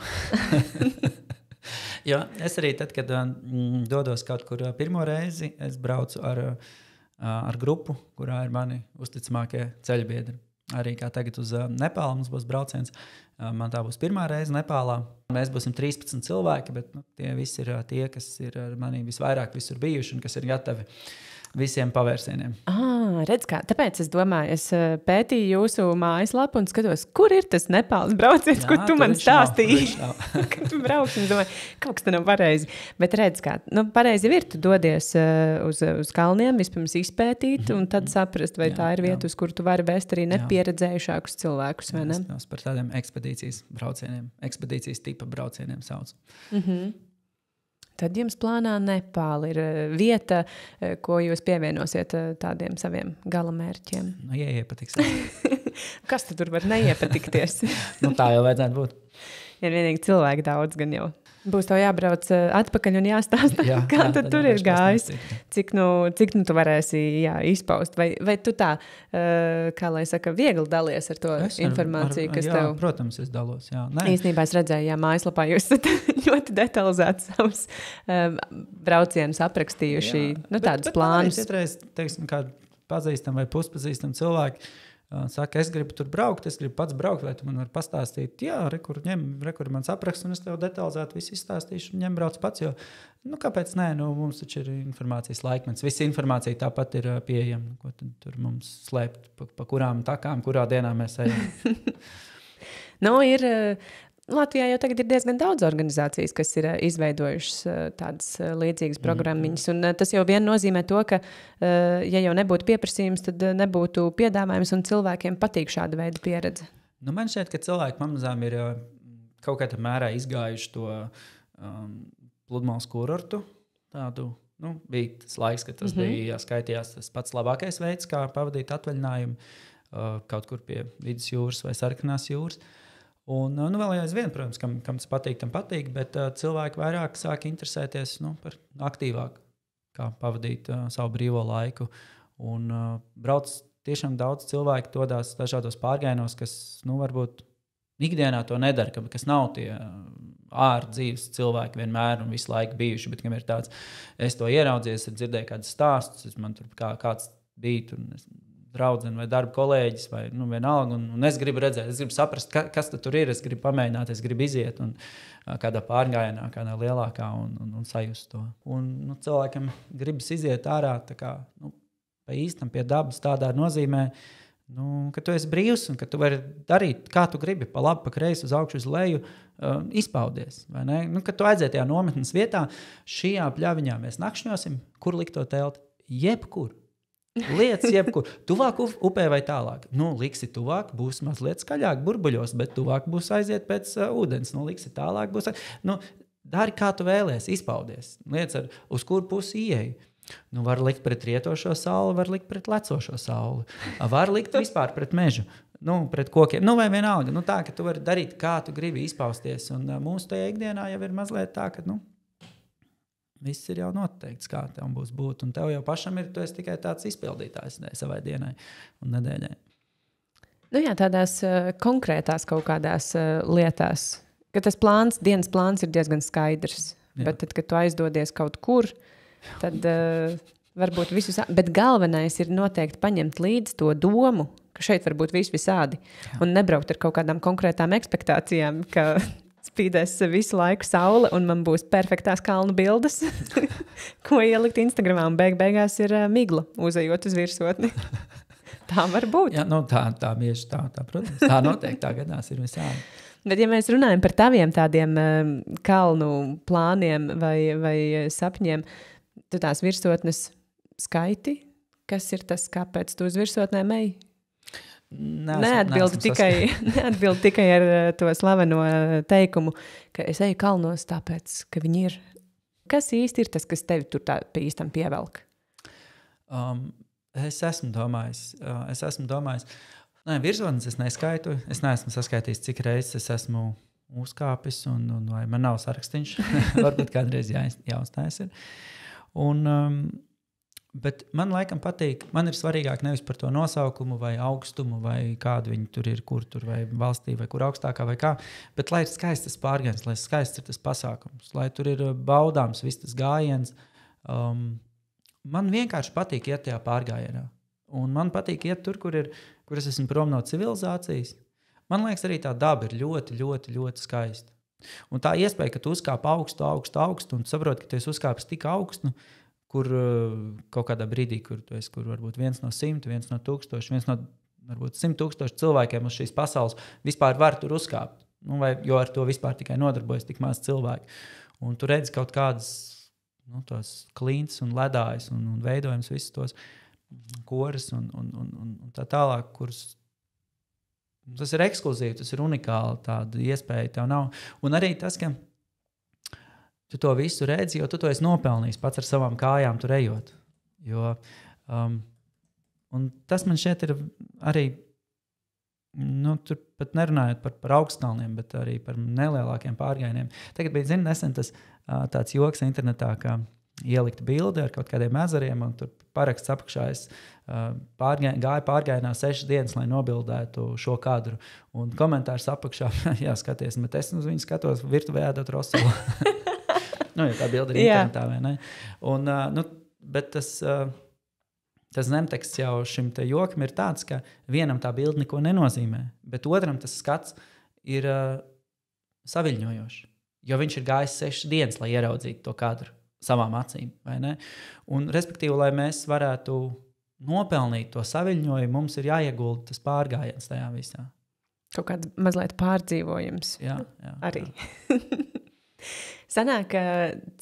Speaker 1: Jo es arī tad, kad dodos kaut kur pirmo reizi, es braucu ar grupu, kurā ir mani uzticamākie ceļbiedri. Arī kā tagad uz Nepālu mums būs brauciens. Man tā būs pirmā reize Nepālā. Mēs būsim 13 cilvēki, bet tie visi ir tie, kas ir ar mani visvairāk visur bijuši un kas ir gatavi visiem pavērsieniem.
Speaker 2: Redz kā, tāpēc es domāju, es pētīju jūsu mājaslapu un skatos, kur ir tas Nepāles brauciens, kur tu man stāstīji, kad tu brauc, un es domāju, kaut kas te nav pareizi. Bet redz kā, pareizi ir, tu dodies uz kalniem, vispirms izpētīt un tad saprast, vai tā ir vieta, uz kur tu vari vēst arī nepieredzējušākus cilvēkus, vai ne?
Speaker 1: Es par tādiem ekspedīcijas braucieniem, ekspedīcijas tipa braucieniem sauc.
Speaker 2: Tad jums plānā Nepāla ir vieta, ko jūs pievienosiet tādiem saviem galamērķiem.
Speaker 1: Ja iepatiks.
Speaker 2: Kas tad tur var neiepatikties?
Speaker 1: Tā jau vajadzētu būt.
Speaker 2: Ir vienīgi cilvēki daudz gan jau. Būs tev jābrauc atpakaļ un jāstāsta, kā tad tur ir gājis. Cik nu tu varēsi izpaust. Vai tu tā, kā lai saka, viegli dalies ar to informāciju, kas tev...
Speaker 1: Jā, protams, es dalos. Jā.
Speaker 2: Īstenībā es redzēju, mājaslapā jūs esat ļoti detalizēti savus braucienus aprakstījuši, tādus plānus.
Speaker 1: Citreiz, teiksim, kādu pazīstam vai puspazīstam cilvēku, saka, es gribu tur braukt, es gribu pats braukt, vai tu man vari pastāstīt, jā, rekur mans apraksts, un es tev detalizēti visu izstāstīšu, un ņem brauc pats, jo, kāpēc nē, mums taču ir informācijas laikmets, visa informācija tāpat ir pieejama, ko tad tur mums slēpt, pa kurām takām, kurā dienā mēs ejam.
Speaker 2: Ir... Latvijā jau tagad ir diezgan daudz organizācijas, kas ir izveidojušas tādas līdzīgas programmiņas. Un tas jau vien nozīmē to, ka, ja jau nebūtu pieprasījums, tad nebūtu piedāvājums un cilvēkiem patīk šāda veida pieredze.
Speaker 1: Man šķiet, ka cilvēki pamazām ir kaut kādā mērā izgājuši to pludmales kurortu. Tādu, bija tas laiks, kad tas bija skaitījās tas pats labākais veids, kā pavadīt atvaļinājumu kaut kur pie vidusjūras vai sarkanās jūras. Un vēl aizvien, protams, kam tas patīk, tam patīk, bet cilvēki vairāk sāk interesēties par aktīvāk, kā pavadīt savu brīvo laiku. Un brauc tiešām daudz cilvēku dodās dažādos pārgājienos, kas varbūt ikdienā to nedara, kas nav tie ārdzīves cilvēki vienmēr un visu laiku bijuši, bet kam ir tāds, es to ieraudzīju, es dzirdēju kādus stāstus, man tur kāds bija tur, draudzene vai darba kolēģis, vai vienalga, un es gribu redzēt, es gribu saprast, kas tur ir, es gribu pamēģināt, es gribu iziet un kādā pārgājienā, kādā lielākā un sajust to. Un cilvēkam gribas iziet ārā, tā kā, pa īstam pie dabas tādā nozīmē, ka tu esi brīvs un ka tu vari darīt, kā tu gribi, pa labi, pa kreisi, uz augšu, uz leju, izpaudies, vai ne? Kad tu aiziet tajā nometnes vietā, šajā pļaviņā mēs nakšņosim, kur likt to telti? Jebkur. Lietas jebkur. Tuvāk upē vai tālāk. Liksi tuvāk, būs mazliet skaļāk burbuļos, bet tuvāk būs aiziet pēc ūdens. Liksi tālāk būs... Dari, kā tu vēlies, izpaudies. Lietas uz kuru pusi ieeji. Var likt pret rietošo sauli, var likt pret lecošo sauli. Var likt vispār pret mežu. Pret kokiem. Vai vienalga. Tā, ka tu vari darīt, kā tu gribi izpausties. Un mūsu tajā ikdienā jau ir mazliet tā, ka, viss ir jau noteikts, kā tev būs būt. Un tev jau pašam ir, tu esi tikai tāds izpildītājs savai dienai un nedēļai.
Speaker 2: Tādās konkrētās kaut kādās lietās, ka tas dienas plāns ir diezgan skaidrs. Jā. Bet tad, kad tu aizdodies kaut kur, tad varbūt visus... Bet galvenais ir noteikti paņemt līdzi to domu, ka šeit var būt visādi. Jā. Un nebraukt ar kaut kādām konkrētām ekspektācijām, ka... spīdēs visu laiku saule, un man būs perfektās kalnu bildes, ko ielikt Instagramā, un beigās ir migla, uzejot uz virsotni. Tā var būt.
Speaker 1: Jā, tā bieži tā, protams. Tā noteikti tā gadās ir visādi.
Speaker 2: Bet ja mēs runājam par taviem tādiem kalnu plāniem vai sapņiem, tu tās virsotnes skaiti? Kas ir tas, kāpēc tu uz virsotnēm eji? Neatbildi tikai ar to slaveno teikumu, ka es eju kalnos tāpēc, ka viņi ir. Kas īsti ir tas, kas tevi tur tā īstam pievelk?
Speaker 1: Es esmu domājis. Virsotnes es neskaitu. Es neesmu saskaitījis, cik reizes es esmu uzkāpis, un vai man nav sarakstīns. Varbūt kādreiz jāuzstājas ir. Bet man laikam patīk, man ir svarīgāk nevis par to nosaukumu vai augstumu vai kādu viņi tur ir, kur tur vai valstī vai kur augstākā vai kā, bet lai ir skaists pārgājiens, lai skaists ir tas pasākums, lai tur ir baudāms viss tas gājiens. Man vienkārši patīk iet tajā pārgājienā. Un man patīk iet tur, kur es esmu prom no civilizācijas. Man liekas, arī tā daba ir ļoti, ļoti, ļoti skaista. Un tā iespēja, ka tu uzkāp augstu un saproti, ka tu esi uzkāpis tik augstu, kur kaut kādā brīdī, kur tu esi, kur varbūt 1 no 100, 1 no 1000, 1 no varbūt 100,000 cilvēkiem uz šīs pasaules vispār var tur uzkāpt. Jo ar to vispār tikai nodarbojas tik maz cilvēki. Un tu redzi kaut kādas tos klints un ledājus un veidojums visus tos koras un tā tālāk, kurus tas ir ekskluzīvi, tas ir unikāli, tāda iespēja tev nav. Un arī tas, ka tu to visu redzi, jo tu to esi nopelnījis pats ar savām kājām tur ejot. Un tas man šeit ir arī, tur pat nerunājot par augstkalniem, bet arī par nelielākiem pārgājieniem. Tagad bija, nesen tas tāds joks internetā, ka ielikt bildi ar kaut kādiem ezeriem, un tur paraksts apakšā es gāju pārgājienā 6 dienas, lai nobildētu šo kadru. Un komentārs apakšā, jā, skaties, bet es uz viņu skatos virtuvē ēdot rosolu. Ja tā bilde ir internetā, vai ne? Un, bet tas zemteksts jau šim te jokam ir tāds, ka vienam tā bilde neko nenozīmē, bet otram tas skats ir saviļņojošs, jo viņš ir gājis 6 dienas, lai ieraudzītu to kadru savām acīm, vai ne? Un, respektīvi, lai mēs varētu nopelnīt to saviļņojumu, mums ir jāiegulda tas pārgājiens tajā visā.
Speaker 2: Kaut kāds mazliet pārdzīvojums.
Speaker 1: Jā,
Speaker 2: arī. Sanāk,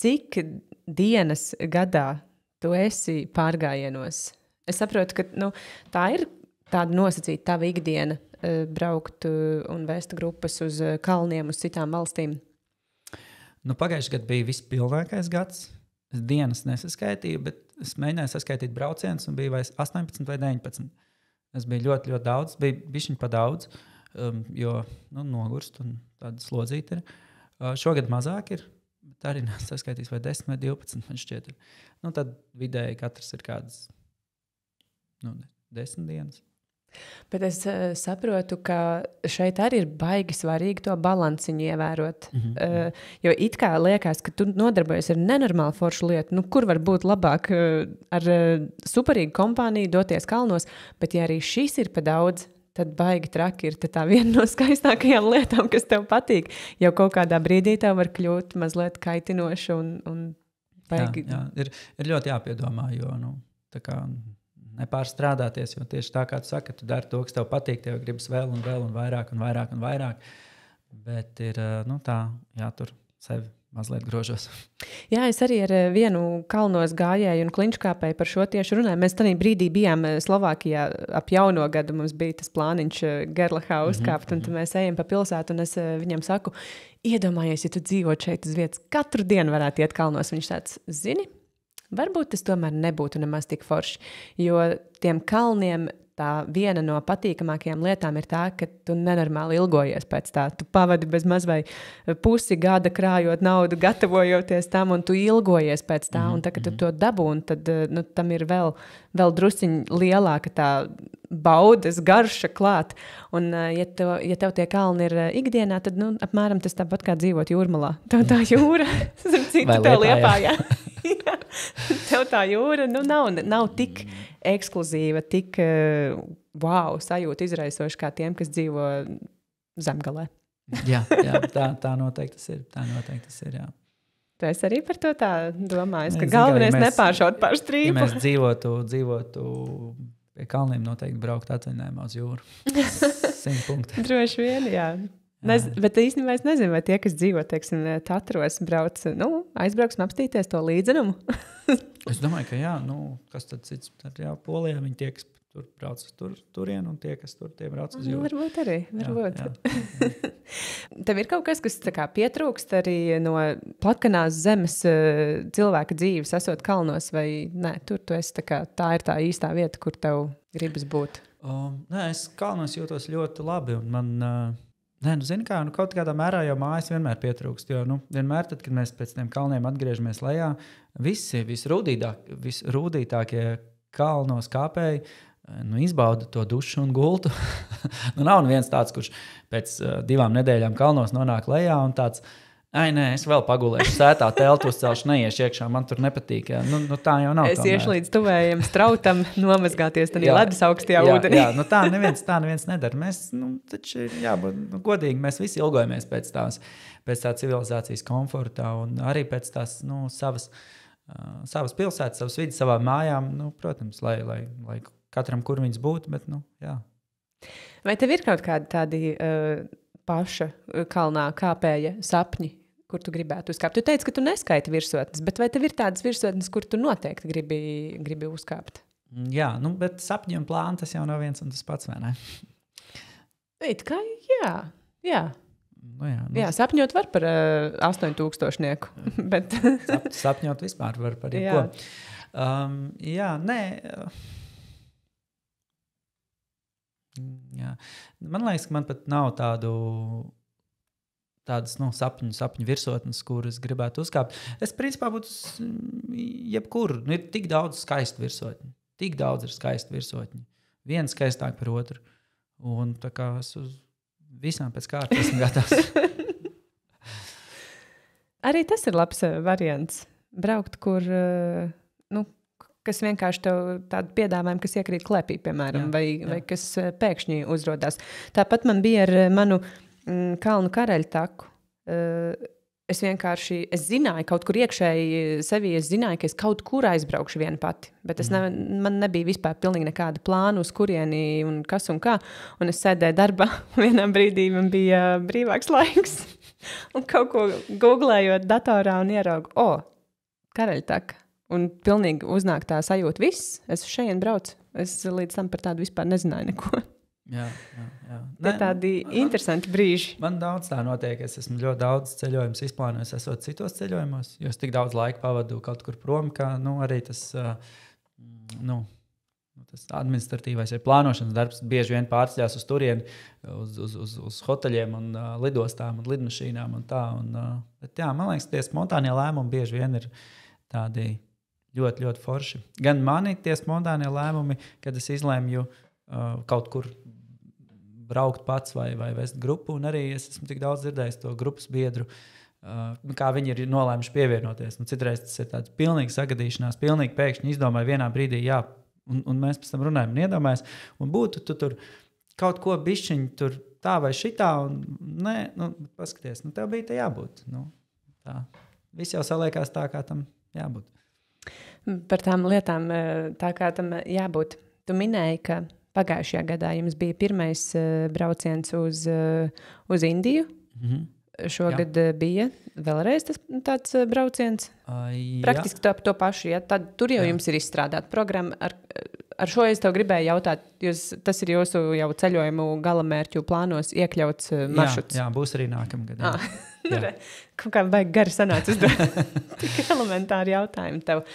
Speaker 2: cik dienas gadā tu esi pārgājienos? Es saprotu, ka tā ir tāda nosacīta tava ikdiena braukt un vēst grupas uz kalniem, uz citām valstīm.
Speaker 1: Pagājušajā gadā bija vispilnākais gads. Es dienas nesaskaitīju, bet es mēģināju saskaitīt braucienus un bija vai 18 vai 19. Es biju ļoti, ļoti daudz, bija bišķiņ pa daudz, jo nogurst un tāda slodzīta ir. Šogad mazāk ir, bet arī saskaitīs vai 10 vai 12, man šķiet. Tad vidēji katrs ir kādas 10 dienas.
Speaker 2: Bet es saprotu, ka šeit arī ir baigi svarīgi to balansiņu ievērot. Jo it kā liekas, ka tu nodarbojies ar nenormālu foršu lietu. Kur var būt labāk ar superīgu kompāniju doties kalnos, bet ja arī šis ir pa daudz, tad baigi traki ir tā viena no skaistākajām lietām, kas tev patīk. Jau kaut kādā brīdī tev var kļūt mazliet kaitinoši un baigi.
Speaker 1: Jā, ir ļoti jāpiedomā, jo tā kā nepārstrādāties, jo tieši tā, kā tu saki, tu dari to, kas tev patīk, tev gribas vēl un vēl un vairāk un vairāk un vairāk. Bet ir, tā, jātur sevi mazliet grožos.
Speaker 2: Jā, es arī ar vienu kalnos gājēju un klinčkāpēju par šo tieši runāju. Mēs tādā brīdī bijām Slovākijā ap jauno gadu, mums bija tas plāniņš Gerlachā uzkāpt, un tad mēs ejam pa pilsētu, un es viņam saku, iedomājies, ja tu dzīvot šeit uz vietas, katru dienu varētu iet kalnos. Viņš tāds, zini, varbūt tas tomēr nebūtu nemaz tik forši, jo tiem kalniem tā viena no patīkamākajām lietām ir tā, ka tu nenormāli ilgojies pēc tā. Tu pavadi bez maz vai pusi gada krājot naudu, gatavojoties tam, un tu ilgojies pēc tā. Un tā, kad tu to dabūni, tad tam ir vēl drusciņ lielāka tā baudas garša klāt. Un ja tev tie kalni ir ikdienā, tad apmēram tas tāpat kā dzīvot jūrmalā. Tev tā jūra, tev Liepājā. Tev tā jūra nav tik ekskluzīva, tik sajūta izraisoša kā tiem, kas dzīvo Zemgalē.
Speaker 1: Jā, tā noteikti tas ir, jā.
Speaker 2: Tu esi arī par to tā domājis, ka galvenais nepāršaut pār strīpu?
Speaker 1: Ja mēs dzīvotu pie kalniem, noteikti braukt atvaļinājumā uz jūru. 100 punkti.
Speaker 2: Droši vien, jā. Bet īstenībā es nezinu, vai tie, kas dzīvo, teiksim, Tatros, aizbrauksim apstīties to līdzenumu.
Speaker 1: Es domāju, ka jā, kas tad cits, tad jā, Polijā viņi tie, kas tur brauc uz turien, un tie, kas tur tie brauc uz jūru.
Speaker 2: Varbūt arī, varbūt. Jā. Tev ir kaut kas, kas tā kā pietrūkst arī no plakanās zemes cilvēka dzīves, esot kalnos, vai nē, tur tu esi tā ir tā īstā vieta, kur tev gribas būt?
Speaker 1: Nē, es kalnos jūtos ļoti labi, un man... zini kā, kaut kādā mērā jau mājas vienmēr pietrūkst, jo vienmēr tad, kad mēs pēc tiem kalniem atgriežamies lejā, visi visrūdītākie kalnos kāpēji izbauda to dušu un gultu. Nav neviens tāds, kurš pēc 2 nedēļām kalnos nonāk lejā un tāds, nē, es vēl pagulēšu sētā, teltu uzcelšu, neiešu iekšā, man tur nepatīk. Jā. Tā jau nav.
Speaker 2: Es iešu līdz tuvējiem strautam nomazgāties tādā ledus augstajā ūdenī.
Speaker 1: Jā, tā neviens nedara. Mēs, taču jābūt godīgi, mēs visi ilgojamies pēc tā civilizācijas komfortā un arī pēc tās, savas savas pilsētas, savas vidas, savām mājām, nu, protams, lai katram, kur viņas būtu, bet, nu, jā.
Speaker 2: Vai tev ir kaut kādi tādi paša kalnā kāpēja sapņi, kur tu gribētu uzkāpt? Tu teici, ka tu neskaiti virsotnes, bet vai tev ir tādas virsotnes, kur tu noteikti gribi uzkāpt?
Speaker 1: Jā, nu, bet sapņi un plāni tas jau nav viens un tas pats, vai ne?
Speaker 2: It kā, jā. Jā, sapņot var par 8000-nieku, bet...
Speaker 1: Sapņot vispār var par jebko. Jā, nē... Jā. Man liekas, ka man pat nav tādas sapņu virsotnes, kuras gribētu uzkāpt. Es principā būtu jebkur. Nu, ir tik daudz skaistu virsotņu. Tik daudz ir skaistu virsotņu. Viena skaistāk par otru. Un tā kā es uz visām pēc kārtas esmu gatavs.
Speaker 2: Arī tas ir labs variants. Braukt, kur... kas vienkārši tev tādu piedāvājumu, kas iekrīt klēpī, piemēram, vai kas pēkšņi uzrodās. Tāpat man bija ar manu kalnu karaļtaku. Es zināju, kaut kur iekšēji sevī, es zināju, ka es kaut kur aizbraukšu viena pati, bet man nebija vispār pilnīgi nekāda plāna, uz kurieni un kas un kā. Un es sēdēju darbā, vienā brīdī man bija brīvāks laiks. Un kaut ko googlējot datorā un ieraugu, karaļtaka. Un pilnīgi uznāk tā sajūta viss. Es šeit braucu. Es līdz tam par tādu vispār nezināju neko.
Speaker 1: Jā.
Speaker 2: Tie tādi interesanti brīži.
Speaker 1: Man daudz tā notiek. Es esmu ļoti daudz ceļojumus izplānojis, esot citos ceļojumos, jo es tik daudz laika pavadu kaut kur prom, ka arī tas, tas administratīvais ir plānošanas darbs bieži vien pārceļās uz turieni, uz hoteļiem un lidostām un lidmašīnām un tā. Bet jā, man liekas, tie spontānie lēmumi bieži vien ir tādi ļoti, ļoti forši. Gan mani tie spontānie lēmumi, kad es izlēmju kaut kur braukt pats vai vest grupu, un arī es esmu tik daudz dzirdējis to grupas biedru, kā viņi ir nolēmuši pievienoties. Un citreiz tas ir tāds pilnīgi sagadīšanās, pilnīgi pēkšņi izdomāja vienā brīdī, jā, un mēs pēc tam runājam un iedomājas, un būtu tu tur kaut ko bišķiņi tur tā vai šitā, un nē, paskaties, tev bija tā jābūt. Tā. Viss jau saliekās tā, kā tam jābūt.
Speaker 2: Par tām lietām, tā kā tam jābūt. Tu minēji, ka pagājušajā gadā jums bija pirmais brauciens uz Indiju. Šogad bija vēlreiz tāds brauciens. Praktiski to pašu. Ja? Tad, tur jau jums ir izstrādāta programma. Ar šo es tev gribēju jautāt, tas ir jūsu jau ceļojumu galamērķu plānos iekļauts maršruts.
Speaker 1: Jā, būs arī nākamgad.
Speaker 2: Kaut kā baigi gari sanāca uzdot tik elementāri jautājumu tev.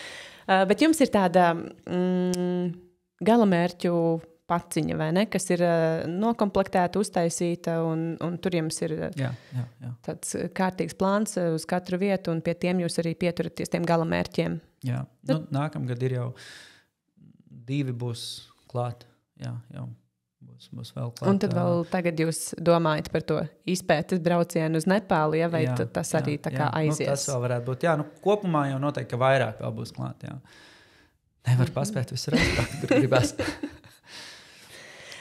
Speaker 2: Bet jums ir tāda galamērķu paciņa, vai ne? Kas ir nokomplektēta, uztaisīta, un tur jums ir tāds kārtīgs plāns uz katru vietu, un pie tiem jūs arī pieturaties tiem galamērķiem.
Speaker 1: Jā, nākamgad ir jau 2 būs klāt. Jā, jau. Būs vēl klāt.
Speaker 2: Un tad vēl tagad jūs domājat par to izpētes braucienu uz Nepālu, vai tas arī tā kā aizies?
Speaker 1: Tas vēl varētu būt. Jā, kopumā jau noteikti, ka vairāk vēl būs klāt. Jā. Nevar paspēt visu aizbraukt, kur gribās.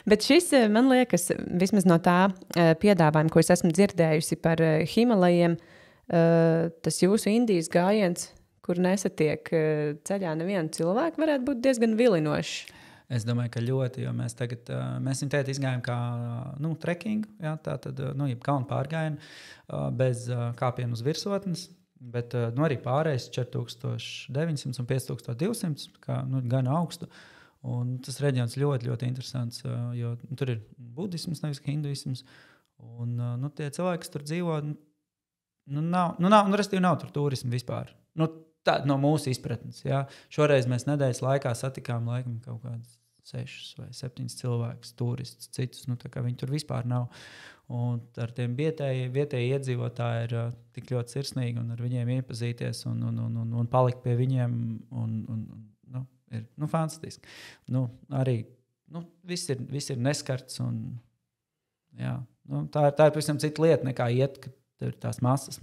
Speaker 2: Bet šis, man liekas, vismaz no tā piedāvājuma, ko es esmu dzirdējusi par Himalajiem, tas jūsu Indijas gājiens, kur nesatiek ceļā nevienu cilvēku, varētu būt diezgan vilinošs.
Speaker 1: Es domāju, ka ļoti, jo mēs viņu tēt izgājām kā trekkingu, tātad, jeb kalnu pārgājienu, bez kāpienu uz virsotnes, bet arī pārējais 4900 un 5200, kā gan augstu. Un tas reģions ļoti, ļoti interesants, jo tur ir budisms, nevis hinduisms, un tie cilvēki, kas tur dzīvo, respektīvi nav tur turismu vispār. Tā no mūsu izpratnes. Jā. Šoreiz mēs nedēļas laikā satikām laikam kaut kādus 6 vai 7 cilvēkus, turistus, citus, tā kā viņi tur vispār nav. Un ar tiem vietēji iedzīvotāji ir tik ļoti sirsnīgi un ar viņiem iepazīties un palikt pie viņiem ir fantastiski. Arī viss ir neskarts un jā. Tā ir pavisam cita lieta nekā iet, kad ir tās masas.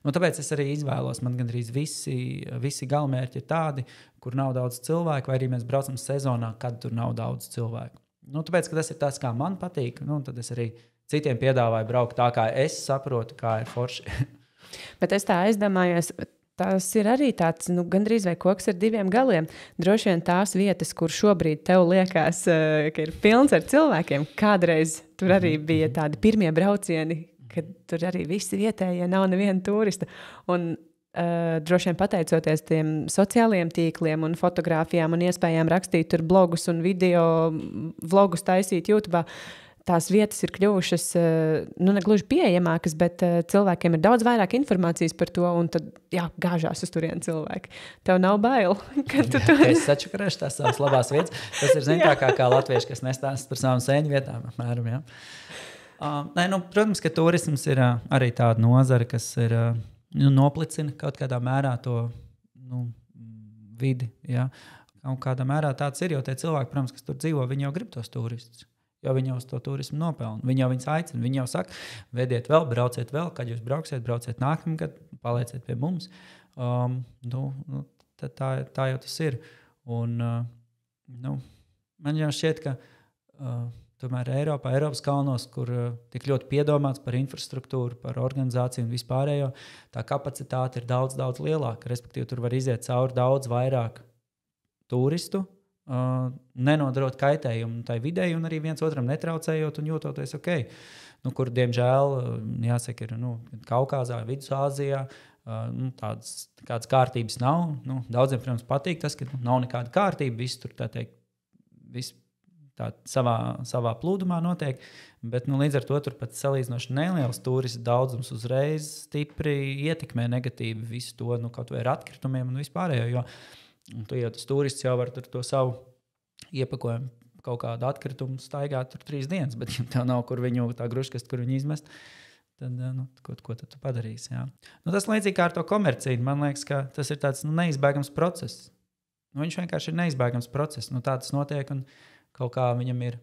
Speaker 1: Tāpēc es arī izvēlos, man gandrīz visi galamērķi ir tādi, kur nav daudz cilvēku, vai arī mēs braucam sezonā, kad tur nav daudz cilvēku. Tāpēc, ka tas ir tas, kā man patīk, tad es arī citiem piedāvāju braukt tā, kā es saprotu, kā ir forši.
Speaker 2: Bet es tā aizdomājos, tas ir arī tāds, gandrīz vai koks ar diviem galiem. Droši vien tās vietas, kur šobrīd tev liekas, ka ir pilns ar cilvēkiem, kādreiz tur arī bija tādi pirmie braucieni, kad tur arī visi vietējie, nav neviena turista. Un droši vien pateicoties tiem sociālajiem tīkliem un fotogrāfijām un iespējām rakstīt tur blogus un video vlogus taisīt YouTube, tās vietas ir kļuvušas, ne gluži pieejamākas, bet cilvēkiem ir daudz vairāk informācijas par to, un tad, gāžās uz turieni cilvēki. Tev nav bail, ka tu to...
Speaker 1: Es sačakarēšu tās savas labās vietas. Tas ir, zin, kā latvieši, kas nestāst par savām sēņu vietām, apmēram, jā. Protams, ka turisms ir arī tāda nozara, kas ir... noplicina kaut kādā mērā to vidi. Ja? Kaut kādā mērā tāds ir, jo tie cilvēki, protams, kas tur dzīvo, viņi jau grib tos turistus. Jo viņi jau uz to turismu nopelna. Viņi jau viņus aicina. Viņi jau saka, vediet vēl, brauciet vēl, kad jūs brauciet nākamgad, palieciet pie mums. Tā jau tas ir. Un, man jau šķiet, ka tomēr Eiropas kalnos, kur tik ļoti piedomāts par infrastruktūru, par organizāciju un vispārējo, tā kapacitāte ir daudz, daudz lielāka. Respektīvi, tur var iziet cauri daudz vairāk turistu, nenodarot kaitējumu tai videi un arī viens otram netraucējot un jūtoties ok. Kur, diemžēl, jāsaka, ir Kaukāzā, Vidusāzijā, tādas kārtības nav. Daudziem, protams, patīk tas, ka nav nekāda kārtība, viss tur, tā teikt, viss tā savā plūdumā notiek, bet līdz ar to tur pat salīdzinoši neliels turistu daudzums uzreiz stipri ietekmē negatīvi visu to, kaut vai ar atkritumiem un vispārējo, jo tu jau tas turists jau var tur to savu iepakojumu kaut kādu atkritumu staigāt tur 3 dienas, bet ja tev nav kur viņu tā gruškast, kur viņu izmest, tad ko tad tu padarīsi, jā. Tas līdzīgi kā ar to komerciju, man liekas, ka tas ir tāds neizbēgams process. Viņš vienkārši ir neizbēgams process, tā tas notiek un kaut kā viņam ir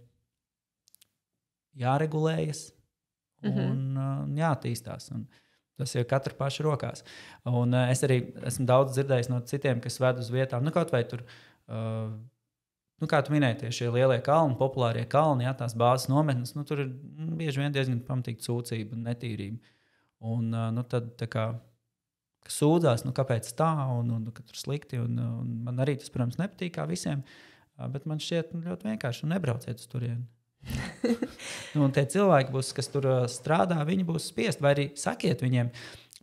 Speaker 1: jāregulējas un jātīstās. Un tas ir katra paša rokās. Un es arī esmu daudz dzirdējis no citiem, kas ved uz vietām. Kaut vai tur, kā tu minēji, šie lielie kalni, populārie kalni, tās bāzes nometnes, tur ir bieži vien diezgan pamatīgi sūdzība un netīrība. Un tad tā kā sūdzās, kāpēc tā, un ka tur slikti. Un man arī tas, protams, nepatīk kā visiem. Bet man šķiet ļoti vienkārši nebrauciet uz turieni. Un tie cilvēki, kas tur strādā, viņi būs spiest. Vai arī sakiet viņiem,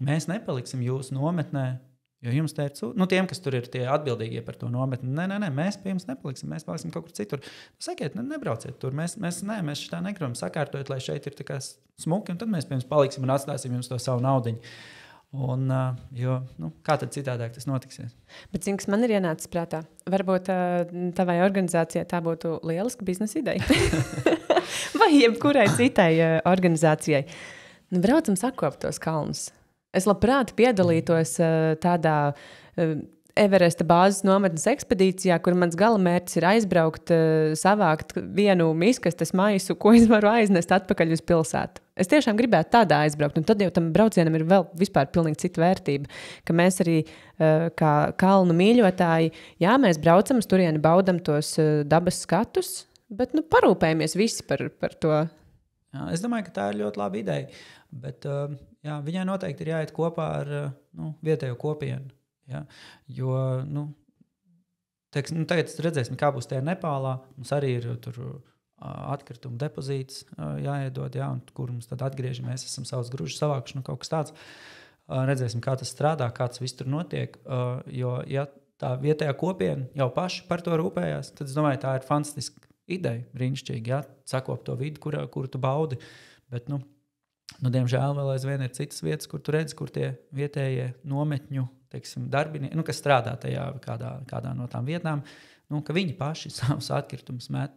Speaker 1: mēs nepaliksim jūsu nometnē, jo jums te ir tiem, kas tur ir tie atbildīgie par to nometni. Nē, mēs pie jums nepaliksim, mēs paliksim kaut kur citur. Sakiet, nebrauciet tur, mēs šitā negribam sakārtot, lai šeit ir tā kā smuki, un tad mēs pie jums paliksim un atstāsim jums to savu naudiņu. Un, kā tad citādāk tas notiksies?
Speaker 2: Bet zini, kas man ir ienācis prātā? Varbūt tavai organizācijai tā būtu lieliska biznesa ideja. Vai jebkurai citai organizācijai. Braucam sakopt tos kalnus. Es labprāt piedalītos tādā Everesta bāzes nometnes ekspedīcijā, kur mans galamērķis ir aizbraukt, savākt vienu miskastes maisu, ko es varu aiznest atpakaļ uz pilsētu. Es tiešām gribētu tādā aizbraukt, un tad jau tam braucienam ir vēl vispār pilnīgi cita vērtība, ka mēs arī kā kalnu mīļotāji, mēs braucam uz turieni, baudam tos dabas skatus, bet parūpējamies visi par to.
Speaker 1: Jā, es domāju, ka tā ir ļoti laba ideja, bet viņai noteikti ir jāiet kopā ar vietējo kopienu. Ja? Jo, tagad redzēsim, kā būs tajā Nepālā. Mums arī ir tur atkritumu depozīts jāiedod, un kur mums tad atgrieži. Mēs esam savus gružus savākuši, kaut kas tāds. Redzēsim, kā tas strādā, kā tas viss tur notiek. Jo, ja tā vietējā kopiena jau paši par to rūpējās, tad es domāju, tā ir fantastiska ideja, brīnišķīgi, sakop to vidi, kuru tu baudi. Bet, diemžēl vēl aizvien ir citas vietas, kur tu redz, kur tie vietējie nometņu darbinieki, kas strādā tajā kādā no tām vietām, ka viņi paši savus atkritumus met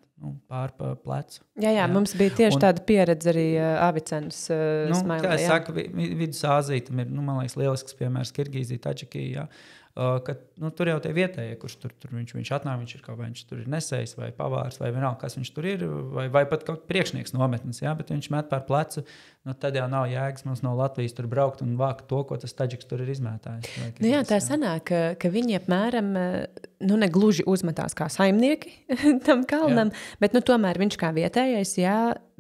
Speaker 1: pār pa plecu.
Speaker 2: Jā, mums bija tieši tāda pieredze arī Avicenas Smailē.
Speaker 1: Kā es saku, Vidusāzija, tam ir, man liekas, lielisks piemērs Kirgīzija, Taģikija, ka tur jau tie vietējie, kurš tur viņš atnāk, viņš ir kaut vai viņš tur ir nesējs vai pavārs vai vienalga, kas viņš tur ir, vai pat kaut priekšnieks nometnes, bet viņš met pār plecu, tad jau nav jēgas mums no Latvijas tur braukt un vākt to, ko tas Taģiks tur ir izmētājis.
Speaker 2: Tā sanāk, ka viņi apmēram, ne gluži uzmetās kā saimnieki tam kalnam, Bet tomēr viņš kā vietējais,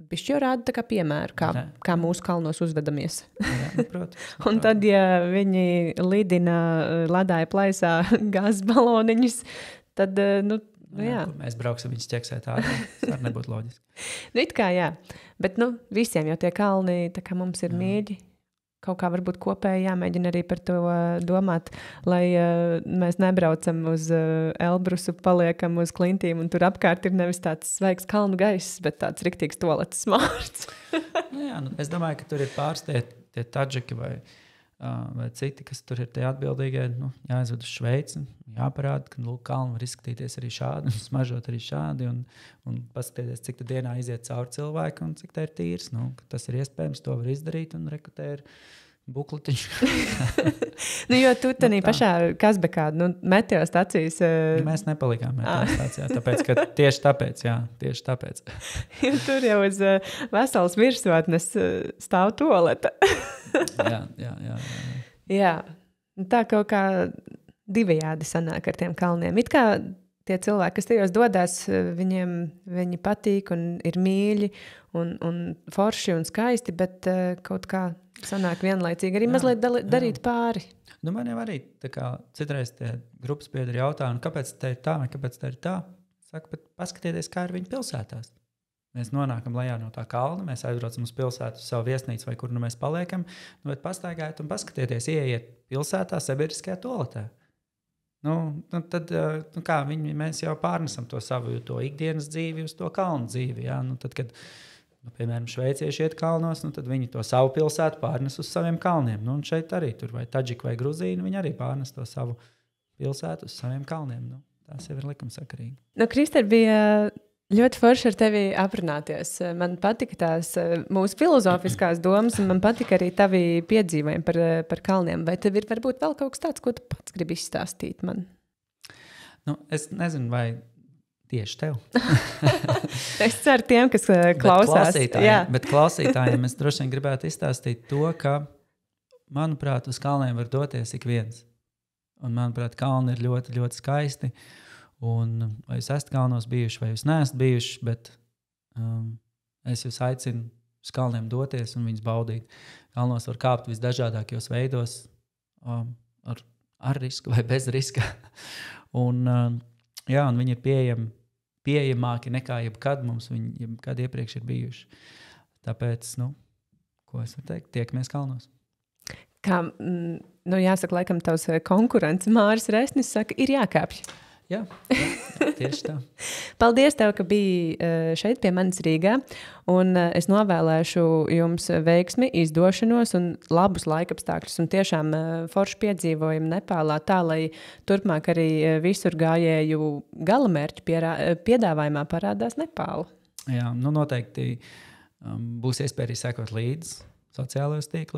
Speaker 2: bišķi jau rāda tā kā piemēru, kā mūsu kalnos uzvedamies.
Speaker 1: Jā, protams.
Speaker 2: Un tad, ja viņi ledāja plaisā gāzes baloniņus, tad, jā.
Speaker 1: Mēs brauksim viņus ķeksēt ārā. Tas var nebūt loģiski.
Speaker 2: It kā jā, bet visiem jau tie kalni, tā kā mums ir mīļi. Kaut kā varbūt kopēji jāmēģina arī par to domāt, lai mēs nebraucam uz Elbrusu, paliekam uz klintīm, un tur apkārt ir nevis tāds svaigs kalnu gaiss, bet tāds riktīgs toaletes smārds.
Speaker 1: Jā, es domāju, ka tur ir tie tadžiki vai citi, kas tur ir tie atbildīgie, jāaizved uz Šveici, jāparāda, ka kalni var izskatīties arī šādi, un smažot arī šādi, un paskatīties, cik tu dienā iziet cauri cilvēku, un cik tā ir tīrs. Tas ir iespējams, to var izdarīt, un rekutē ir bukletiņš.
Speaker 2: Jo tu tanī pašā Kazbekā, meteostacijas...
Speaker 1: Mēs nepalikām meteostācijā, tāpēc, ka tieši tāpēc.
Speaker 2: Jo tur jau uz veselas virsotnes stāv toaleta. Jā. Tā kaut kā divējādi sanāk ar tiem kalniem. It kā tie cilvēki, kas tajos dodas, viņi patīk un ir mīļi un forši un skaisti, bet kaut kā sanāk vienlaicīgi arī mazliet darīt pāri.
Speaker 1: Man jau arī citreiz tie grupas biedri jautā, kāpēc tā ir tā, vai kāpēc tā ir tā? Saka, bet paskatieties, kā ir viņu pilsētās. Mēs nonākam lejā no tā kalna, mēs aizbraucam uz pilsētu, uz savu viesnīcu vai kur mēs paliekam, bet pastaigājiet un paskatieties, ieiet pilsētā sabiedriskajā toaletē. Tad kā mēs jau pārnesam to savu to ikdienas dzīvi uz to kalnu dzīvi. Ja? Tad, kad, piemēram, šveicieši iet kalnos, tad viņi to savu pilsētu pārnes uz saviem kalniem. Un šeit arī tur vai taģiki vai gruzīni, viņi arī pārnes to savu pilsētu uz saviem kalniem. Tas jau ir likumsakarīgi.
Speaker 2: Krister, bija ļoti forši ar tevi aprunāties. Man patika tās mūsu filozofiskās domas, un man patika arī tavi piedzīvojumi par kalniem. Vai tev ir varbūt vēl kaut kas tāds, ko tu pats gribi izstāstīt man?
Speaker 1: Es nezinu, vai tieši tev.
Speaker 2: Es ceru tiem, kas klausās.
Speaker 1: Bet klausītājiem es droši vien gribētu izstāstīt to, ka, manuprāt, uz kalniem var doties ik viens. Un, manuprāt, kalni ir ļoti, ļoti skaisti. Un vai jūs esat kalnos bijuši, vai jūs neesat bijuši, bet es jūs aicinu uz kalniem doties un viņus baudīt. Kalnos var kāpt visdažādākajos veidos, ar risku vai bez riska. Un viņi ir pieejamāki nekā jebkad mums viņi jebkad iepriekš ir bijuši. Tāpēc, ko es varu teikt, tiekamies kalnos.
Speaker 2: Kā, jāsaka, laikam tavs konkurents Māris Resnis saka, ir jākāpj.
Speaker 1: Jā, tieši tā.
Speaker 2: Paldies tev, ka biji šeit pie manis Rīgā, un es novēlēšu jums veiksmi, izdošanos un labus laikapstākļus, un tiešām forši piedzīvojumu Nepālā tā, lai turpmāk arī visur gājēju galamērķu piedāvājumā parādās Nepāla.
Speaker 1: Jā, noteikti būs iespēja arī sekot līdz sociālajos tīklos.